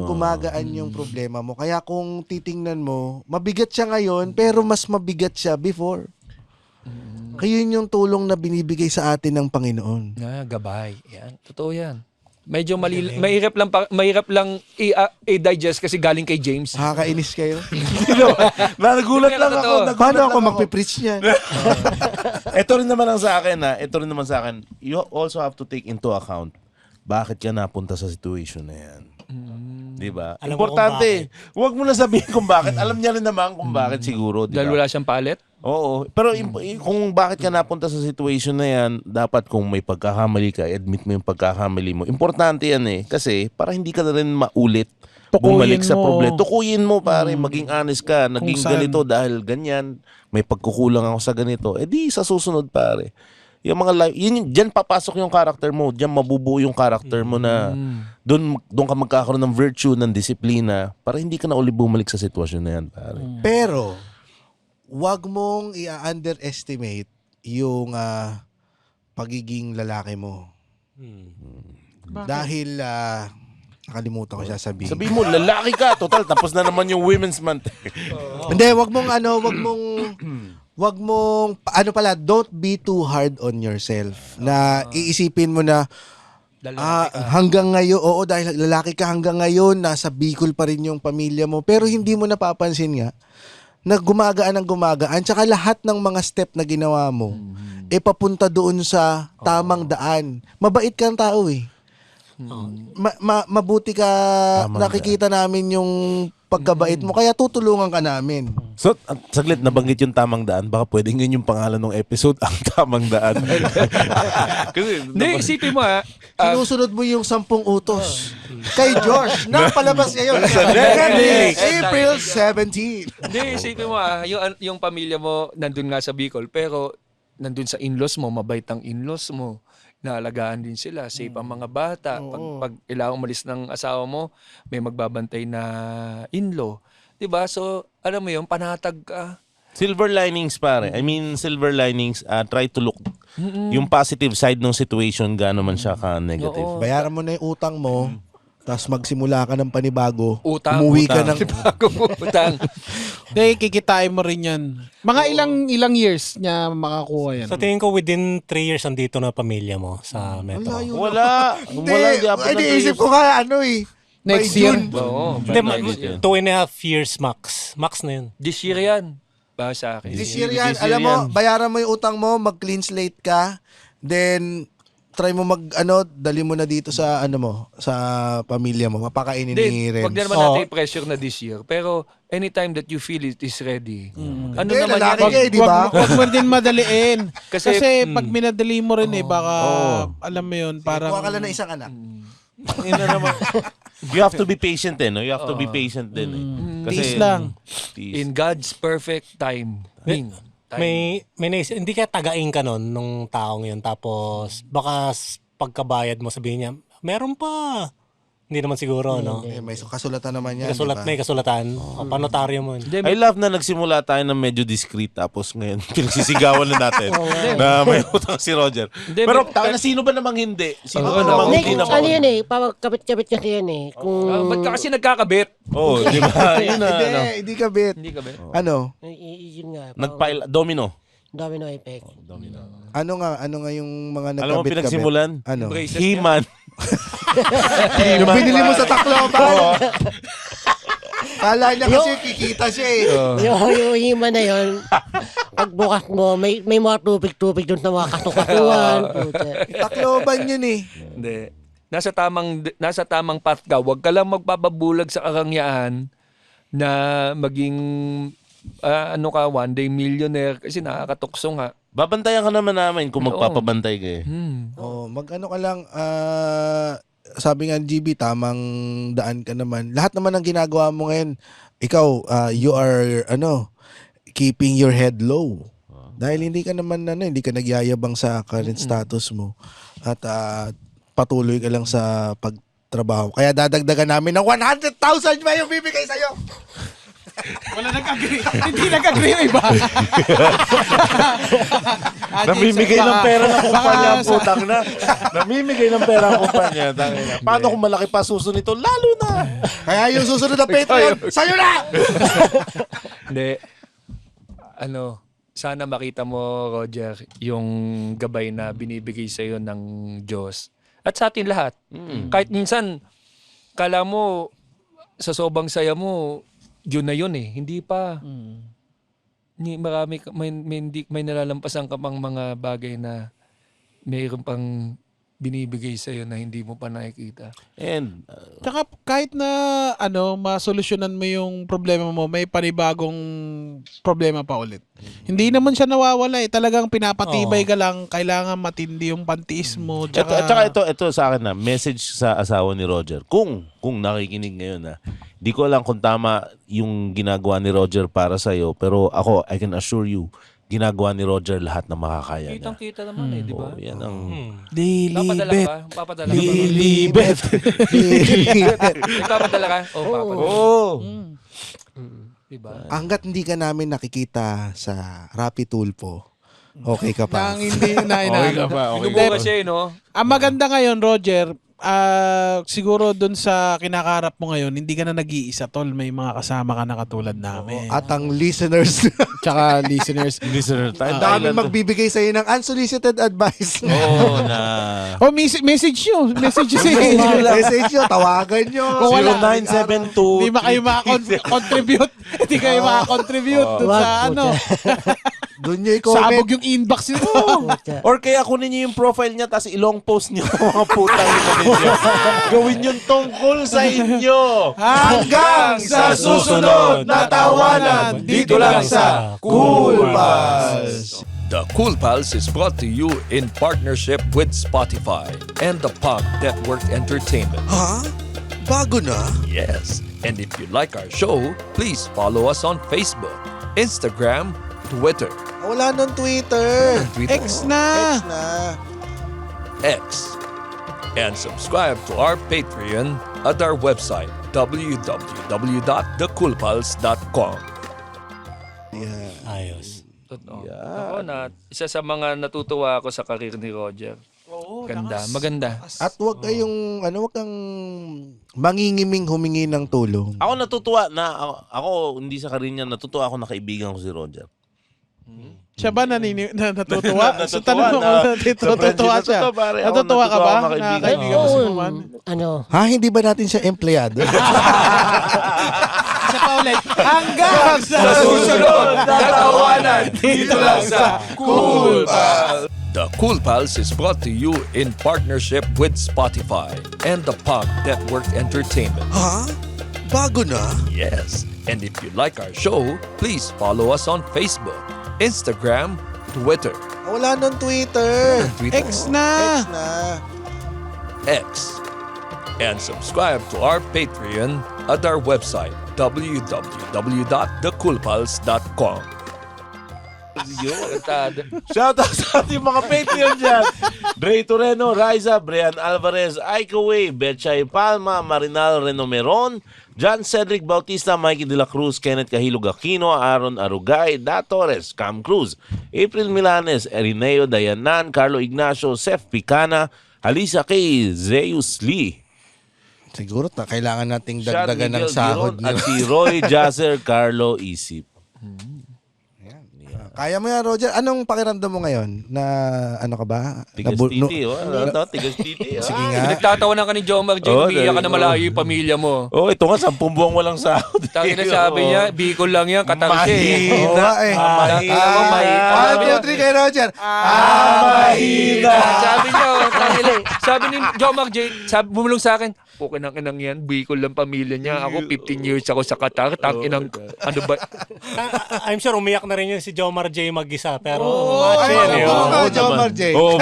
Gumagaan yung problema mo. Kaya kung titingnan mo, mabigat siya ngayon, pero mas mabigat siya before. Kaya yun yung tulong na binibigay sa atin ng Panginoon. Gabay. Yan. Totoo yan. Medyo mahirap lang i-digest kasi galing kay James. Nakakainis kayo. Nagulat lang ako. Paano ako magpipreach niyan? Ito rin naman ang sa akin, you also have to take into account bakit ka napunta sa situation na yan. Di ba? Alam mo Importante. Huwag mo na sabihin kung bakit. Alam niya rin naman kung bakit siguro. Di Dahil ba? wala siyang palit? Oo. Pero kung bakit ka napunta sa situation na yan, dapat kung may pagkakamali ka, admit mo yung pagkakamali mo. Importante yan eh. Kasi para hindi ka na rin maulit. Bumalik sa problema. Tukuyin mo pare. Maging honest ka. Naging ganito dahil ganyan. May pagkukulang ako sa ganito. Di sa susunod pare. Yung mga diyan papasok yung character mo. Diyan mabubuo yung character mo na doon ka magkakaroon ng virtue, ng disiplina para hindi ka na uli bumalik sa sitwasyon na yan pare. Pero, wag mong i-underestimate yung pagiging lalaki mo. Dahil, nakalimutan ko siya sabihin. Sabihin mo, lalaki ka. Total, tapos na naman yung Women's Month. Hindi, don't be too hard on yourself. Na iisipin mo na, hanggang ngayon, dahil lalaki ka hanggang ngayon, nasa Bicol pa rin yung pamilya mo. Pero hindi mo napapansin nga, na gumagaan. Tsaka lahat ng mga step na ginawa mo, papunta doon sa tamang daan. Mabait kang tao eh. Mabuti ka, nakikita namin yung pagkabait mo, kaya tutulungan ka namin. So, saglit, nabanggit yung tamang daan. Baka pwedeng yun yung pangalan ng episode, ang tamang daan. Kasi, Hindi, isipin mo Sinusunod mo yung 10 utos. Kay Josh, napalabas ngayon. Netflix. April 17. Hindi, isipin mo yung pamilya mo nandun nga sa Bicol, pero nandun sa in-laws mo, mabait ang in-laws mo. Naalagaan din sila, safe ang mga bata. Pag kailangan umalis ng asawa mo, may magbabantay na in-law. Diba? So, alam mo yun, panatag ka. silver linings pare. I mean, silver linings, try to look yung positive side ng situation, gaano man siya ka-negative. Bayaran mo na yung utang mo, tapos magsimula ka ng panibago. Umuwi ka ng... utang. Hindi, kikitain mo rin yan. Mga ilang years niya makakuha yan. So tingin ko within 3 years andito na pamilya mo sa Metro. Wala. Hindi, isip ko kaya Next by year. June. Oo. Hindi, 2.5 years max. Max na yun. This year yan. Ba sa akin. This year yan. Alam mo, bayaran mo yung utang mo, mag-clean slate ka, then try mo dali mo na dito sa sa pamilya mo. Papakainin ni Hindi, Renz. wag na naman natin i-pressure na this year. Pero anytime that you feel it is ready. Ano Hindi, naman lalaki yan? ka eh, di ba? Wag mo din madaliin. Kasi- Kasi pag minadali mo rin baka, alam mo yun, parang... Kuha ka lang ng isang anak. Yun na naman. You have to be patient no? You have to be patient din Tiis lang. Tiis. In God's perfect time. May hindi ka tagain ka nun nung taong yun. Tapos baka pagkabayad mo sabihin niya, meron pa. Hindi naman siguro, no? May kasulatan naman yan, di ba? May kasulatan. Panotaryo mo. I love na nagsimula tayo ng medyo discreet tapos ngayon pinagsisigawan na natin na may utang si Roger. Hindi, Pero may- na sino ba namang hindi? Sino Oo, ba namang Hindi, hindi naman? ano yun eh, parang kabit-kabit kasi yan eh. Kung Ba't ka kasi nagkakabit? Oh, di ba? Yun na, Hindi, ano. hindi kabit. Hindi kabit. Ano? yun nga, parang Nagpile, domino. domino effect. Ano nga yung mga Alam mo nagkabit-kabit? pinagsimulan? Ano? Braces He-Man. Yung binili mo sa Tacloban. Kala niya kasi kikita siya eh. Yung hima na yun, pagbukas mo, may mga tubig-tubig doon sa mga katukatuan. Tacloban yun eh. Hindi. Nasa tamang path ka. Huwag ka lang magpapabulag sa karangyaan na maging one day millionaire kasi nakakatukso nga. Babantayan ka naman namin kung magpapabantay ka eh. Oh, mag-ano ka lang, sabi nga ni GB, tamang daan ka naman. Lahat naman ng ginagawa mo ngayon, ikaw, you are, keeping your head low. Dahil hindi ka naman, hindi ka nagyayabang sa current status mo. At patuloy ka lang sa pagtrabaho. Kaya dadagdagan namin ng 100,000 ba yung bibigay sa'yo? Wala nag-agree. Hindi nag-agree yung iba. Namimigay ng pera ng kumpanya, Baka sa- putang na. Namimigay ng pera ng kumpanya. tangina. Paano kung malaki pa suso nito? Lalo na. Kaya yung susunod na Patreon, sa'yo na! Hindi. Sana makita mo, Roger, yung gabay na binibigay sa'yo ng Diyos. At sa atin lahat. Kahit minsan, kala mo, sa sobrang saya mo, yun na yun eh. Hindi pa. May nalalampasan ka pang mga bagay na mayroon pang binibigay sa'yo na hindi mo pa nakikita. And, Tsaka kahit na masolusyonan mo yung problema mo, may panibagong problema pa ulit. Hindi naman siya nawawala eh. Talagang pinapatibay ka lang. Kailangan matindi yung pantiis mo. tsaka ito sa akin na, message sa asawa ni Roger. Kung nakikinig ngayon na, di ko alam kung tama yung ginagawa ni Roger para sa'yo, pero ako, I can assure you, ginagawa ni Roger lahat na makakaya niya. Kitang-kita naman eh, di ba? Oh, yan ang... Papadala ka ba? Papadala ka ba? Lilibet. Papadala ka? Papadala. Oo. Diba? Hanggat hindi ka namin nakikita sa Rappi Tulpo, okay ka pa. Nang hindi na inaano. Binubuga siya no? Ang maganda ngayon, Roger, siguro dun sa kinakaharap mo ngayon, hindi ka na nag-iisa, tol. May mga kasama ka na katulad namin. At ang listeners, Tsaka listeners. Listener tayo. ang dami magbibigay sa'yo ng unsolicited advice. Oo na. Oh, message nyo. Message nyo Message nyo, tawagan nyo. Kung wala, 0972. Hindi ba kayo makakontribute? Hindi kayo makakontribute dun sa Doon nyo i-comment. sabog yung inbox nito. Or kaya kunin niyo yung profile niya tapos ilong post niyo mga putang ina ninyo. Gawin yung tungkol sa inyo. Hanggang sa susunod na tawanan, dito lang sa Cool Pals. The Cool Pals is brought to you in partnership with Spotify and the Pop Network Entertainment. Ha? Bago na? Yes. And if you like our show, please follow us on Facebook, Instagram, Twitter, Wala nang Twitter. X na. X na. X. And subscribe to our Patreon at our website, www.thecoolpals.com. Ayos. Totoo. Ako isa sa mga natutuwa ako sa karir ni Roger. Ganda, maganda. At wag kayong, wag kang mangingiming humingi ng tulong. Ako natutuwa na ako hindi sa karinya natutuwa ako na kaibigan ko si Roger. Siya ba natutuwa? Natutuwa Sa tanong ko, na- natutuwa sa siya. friendship, pare. Ako Natutuwa ka ba? natutuwa ako Na makaibigan. kaibigan mo si Kuman? Ha? Hindi ba natin siya empleyado? Isa pa ulit. Hanggang sa susunod na tawanan, dito lang sa Cool Pals. The Cool Pals is brought to you in partnership with Spotify and the Pod Network Entertainment. Ha? Bago na? Yes, and if you like our show, please follow us on Facebook, Instagram, Twitter, Wala nang Twitter. X na! X na. X, and subscribe to our Patreon at our website www.thecoolpals.com. Shoutout sa ating mga Patreon dyan. Dre Toreno, Riza, Brian Alvarez, Aiko Way, Betchay Palma, Marinal Renomeron, John Cedric Bautista, Mikey De La Cruz, Kenneth Cahilog Aquino, Aaron Arugay, Da Torres, Cam Cruz, April Milanes, Erineo Dayanan, Carlo Ignacio, Seth Picana, Alisa Kay, Zeus Lee, Siguro kailangan nating Sean dagdagan ng Miguel sahod Giron, niyo. at si Roy Jasser Carlo Isip. Kaya mo yan, Roger. Anong pakiramdam mo ngayon? Na ano ka ba? Tigas Nabu- titi, tigas titi. Sige nga. Pinagtatawanan ka ni Jomar J. Oh, Umiiyak ka na oh. malayo yung pamilya mo. Oh, ito nga, 10 buwang walang sahod. Tangina sabi niya, Bicol lang yan, katarse. Oo nga eh. Mahina. 1, 2, 3 kay Roger. Mahina. Sabi niya, tangina, sabi ni Jomar J, sabi, bumulong sa akin, pukin ang inang yan, Bicol lang pamilya niya. Ako, 15 years ako sa Qatar. Tanginang, ano ba? I'm sure umiyak na rin yun si Jomar J mag-isa. Pero Ay, match yun, oo yun. nga, Jomar J. Oo,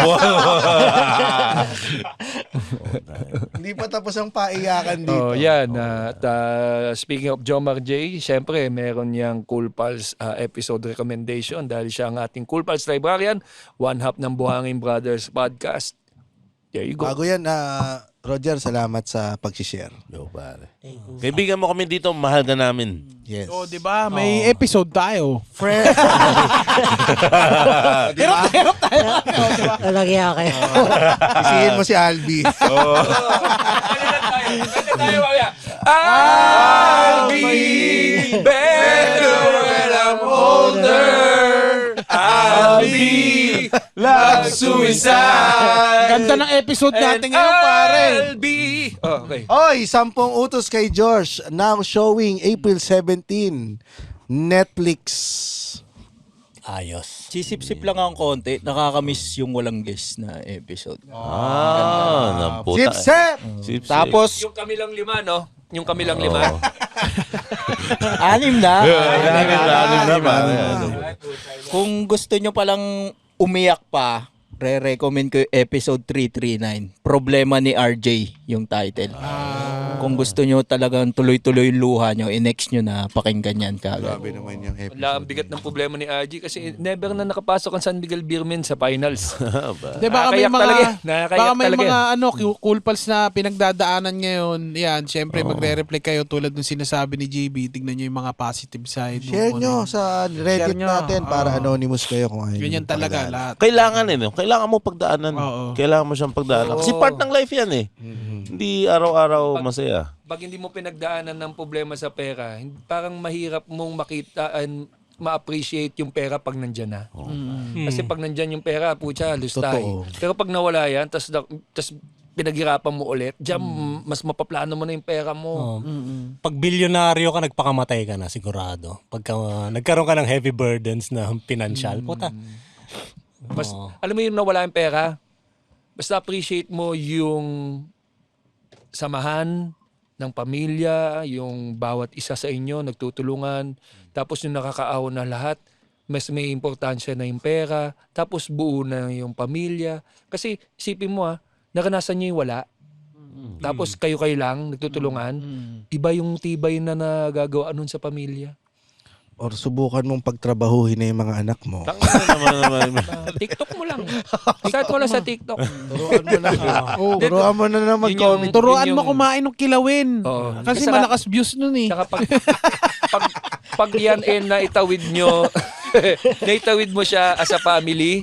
Hindi pa tapos ang paiyakan dito. Oh, yan. At speaking of Jomar J, syempre, meron niyang Cool Pals episode recommendation dahil siya ang ating Cool Pals librarian, one half ng Buhangin Brothers podcast. There you go. Bago yan, Roger, salamat sa pag-share. Yo, pare. Kaibigan mo kami dito, mahal ka namin. Yes. Oh, di ba? May episode tayo. Friend. Lagi ako kayo. Isihin mo si Albi. I'll be better when I'm older. I'll be love suicide. Ganda ng episode natin ngayon, pare. I'll be... Oh, okay. Oy, 10 utos kay George. Now showing April 17. Netflix. Ayos. Sisip-sip lang ang konti, nakakamiss yung walang guest na episode. Namputa. Sip-sip! Sip-sip. Tapos, Yung kami lang lima, no? Yung kami lang lima. anim na. Anim na, pare. Kung gusto nyo palang umiyak pa, re-recommend ko yung episode 339. Problema ni RJ, yung title. Kung gusto nyo talagang tuloy-tuloy yung luha nyo, i-next nyo na pakinggan yan kagad. Grabe naman yung episode. Wala ang bigat ng problema ni RG kasi never na nakapasok ang San Miguel Beermen sa finals. Di ba may Nakakayak mga talaga. Nakakayak baka may talaga. mga cool pals na pinagdadaanan ngayon. Yan, syempre magre-reflect kayo tulad ng sinasabi ni JB. Tignan niyo yung mga positive side. Share nyo sa Reddit Share nyo. natin para anonymous kayo kung ayaw. Ganyan nyo talaga pakilala. lahat. Kailangan no? Kailangan mo pagdaanan. Oo. Kailangan mo siyang pagdaanan. Kasi part ng life yan eh. Hindi araw-araw masaya. Pag hindi mo pinagdaanan ng problema sa pera, parang mahirap mong makita and ma-appreciate yung pera pag nandyan na. Kasi pag nandyan yung pera, putya, lustay. Totoo. Pero pag nawala yan, tas pinaghirapan mo ulit, diyan mas mapaplano mo na yung pera mo. Pag bilyonaryo ka, nagpakamatay ka na sigurado. Pagka nagkaroon ka ng heavy burdens na financial, puta. Alam mo yung nawala yung pera, basta appreciate mo yung samahan ng pamilya, yung bawat isa sa inyo nagtutulungan, tapos yung nakakaawa na lahat, mas may importansya na yung pera, tapos buo na yung pamilya. Kasi isipin mo naranasan nyo yung wala, tapos kayo-kayo lang nagtutulungan, iba yung tibay na nagagawa nun sa pamilya. Or subukan mong pagtrabahuhin na yung mga anak mo. naman. TikTok mo lang. Start mo lang sa TikTok. Turuan mo na. Turuan mo na na mag-comment. Turuan Yun mo yung- kumain ng kilawin. Oo. Kasi Saka- malakas views nun eh. Saka pag yan naitawid nyo, naitawid mo siya as a family,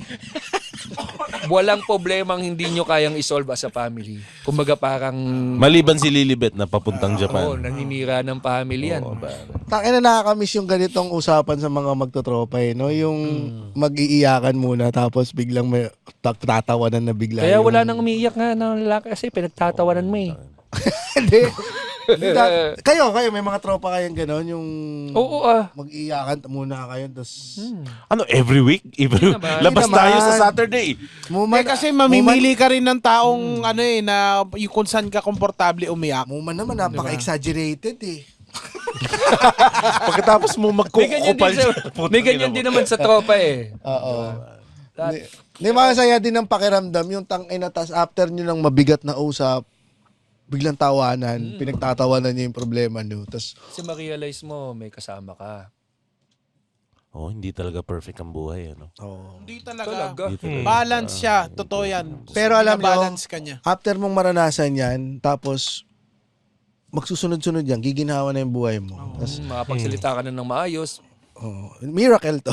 walang problemang hindi nyo kayang isolve as a family. Kumbaga parang Maliban si Lilibet na papuntang Japan. naninira ng family yan. Tangina nakakamiss yung ganitong usapan sa mga magtotropa no? Yung mag-iiyakan muna tapos biglang may tatawanan na bigla. Kaya yung- wala nang umiiyak nga ng lalaki kasi pinagtatawanan mo eh. Hindi. Kayo, may mga tropa kayong gano'n, yung Oo mag-iyakan muna kayo, tapos Ano, every week? naman. Labas Hindi tayo naman. sa Saturday. muman, kasi mamimili ka rin ng taong ano na yung kung saan ka komportable umiyak. muman naman, napaka-exaggerated eh. Pagkatapos mo May ganyan din, may ganyan din naman sa tropa eh. Oo. Lahat- Hindi, masaya din ang pakiramdam, yung tangina, tas after nyo ng mabigat na usap, biglang tawanan, pinagtatawanan nyo yung problema nyo. Tas, Kasi ma-realize mo, may kasama ka. Oh, hindi talaga perfect ang buhay, ano? Hindi talaga. Talaga. Balance siya, totoo yan. Pero alam nyo, balance ka niya. after mong maranasan yan, tapos magsusunod-sunod yan, giginhawa na yung buhay mo. Tas, Makapagsalita ka na ng maayos. miracle to.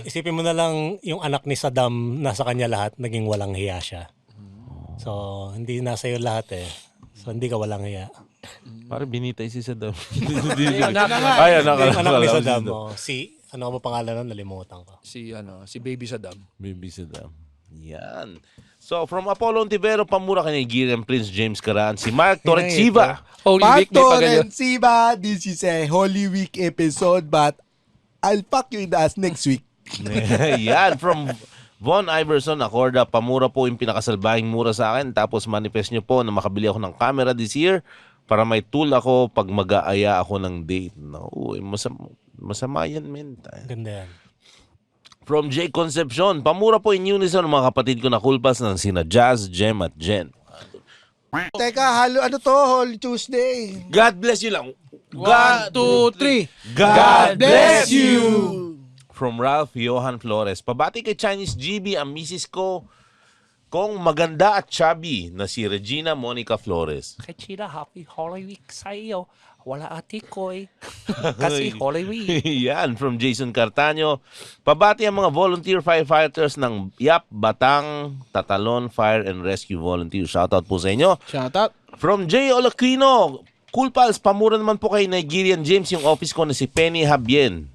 Isipin mo na lang yung anak ni Saddam, nasa kanya lahat, naging walang hiya siya. So, hindi nasa iyo lahat eh. So, hindi ka walang hiya. Parang binitay si Saddam. anak Ay, anak Yung anak ni ka Saddam, ano ba pangalan nun? Nalimutan ko. si Baby Saddam. Baby Saddam. Yan. So, from Apollo Ontivero, Pamura, kay Nigerian Prince James Karaan, si Mark Torrechiva. Holy Week may pagayon. Siba, this is a Holy Week episode, but I'll fuck you in the ass next week. Yan, from Von Iverson, Acorda, Pamura po yung pinakasalbahing mura sa akin. Tapos manifest nyo po na makabili ako ng camera this year para may tool ako pag mag-aaya ako ng date. No, masama yan, men. Ganda yan. From J. Concepcion, Pamura po in unison mga kapatid ko na kulpas ng sina Jazz, Jem at Jen. Teka, ano to? Holy Tuesday. God bless you lang. 1, 2, 3. God bless you. From Ralph Johan Flores. Pabati kay Chinese GB ang misis ko kong maganda at chubby na si Regina Monica Flores. Kay Chila, happy Holy Week sa iyo. Wala ati ko eh. Kasi Holy Week. Yan, from Jason Cartaño. Pabati ang mga volunteer firefighters ng YAP, Batang, Tatalon Fire and Rescue Volunteer. Shoutout po sa inyo. Shout out. From J. Olaquino. Cool Pals, Pamura naman po kay Nigerian James yung office ko na si Penny Habien.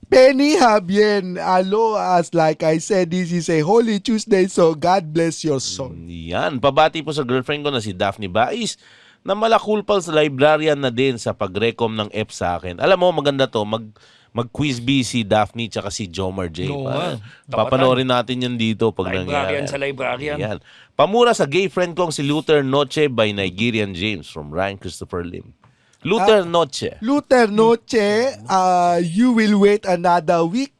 Penny Habien, alo, as like I said, this is a Holy Tuesday, so God bless your soul. Yan, pabati po sa girlfriend ko na si Daphne Bais na mala Cool Pals librarian na din sa pag-recom ng F sa akin. Alam mo, maganda to, mag-quiz bee si Daphne tsaka si Jomar J. Oo nga. Papanoorin natin yan dito pag Librarian nangyari. sa librarian. Yan. Pamura sa gay friend kong si Luther Noche by Nigerian James from Ryan Christopher Lim. Luther Noche. Luther Noche, you will wait another week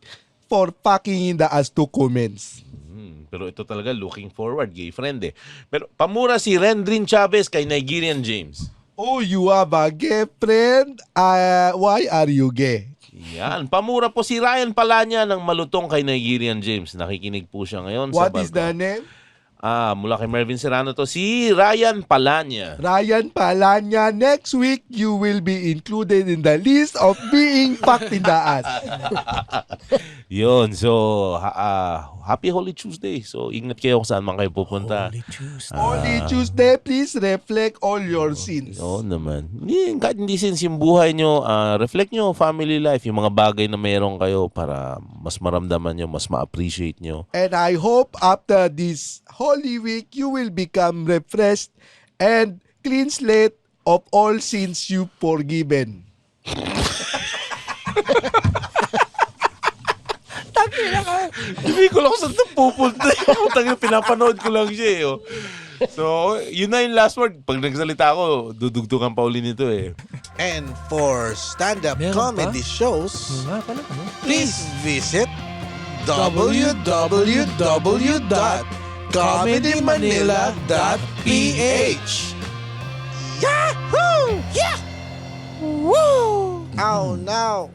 for fucking in the ass to commence. Pero ito talaga looking forward, gay friend eh. Pero pamura si Rendrin Chavez kay Nigerian James. Oh, you have a gay friend? Why are you gay? Yan. Pamura po si Ryan Palanya ng Malutong kay Nigerian James. Nakikinig po siya ngayon What sa is the name? mula kay Mervin Serrano to, si Ryan Palanya. Ryan Palanya, next week you will be included in the list of being fucked in the ass. Yun. So, happy Holy Tuesday. So, ingat kayo kung saan man kayo pupunta. Holy Tuesday, please reflect all your sins. Oo naman. Kahit hindi sins yung buhay nyo, reflect nyo family life, yung mga bagay na meron kayo para mas maramdaman nyo, mas ma-appreciate nyo. And I hope after this Holy Week, you will become refreshed and clean slate of all sins you forgiven. Hindi ko lang kung saan ito pupunta. Pinapanood ko lang siya eh. Oh. So, yun na yung last word. Pag nagsalita ako, dudugtugan pa uli nito eh. And for stand-up Meron comedy pa? shows, Nga pala, ano? please visit www.comedymanila.ph. Yahoo! Yeah! Woo! Oh no!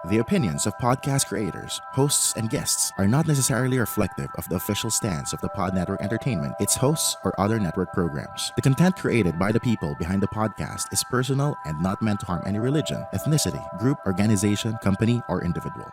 The opinions of podcast creators, hosts, and guests are not necessarily reflective of the official stance of the Pod Network Entertainment, its hosts, or other network programs. The content created by the people behind the podcast is personal and not meant to harm any religion, ethnicity, group, organization, company, or individual.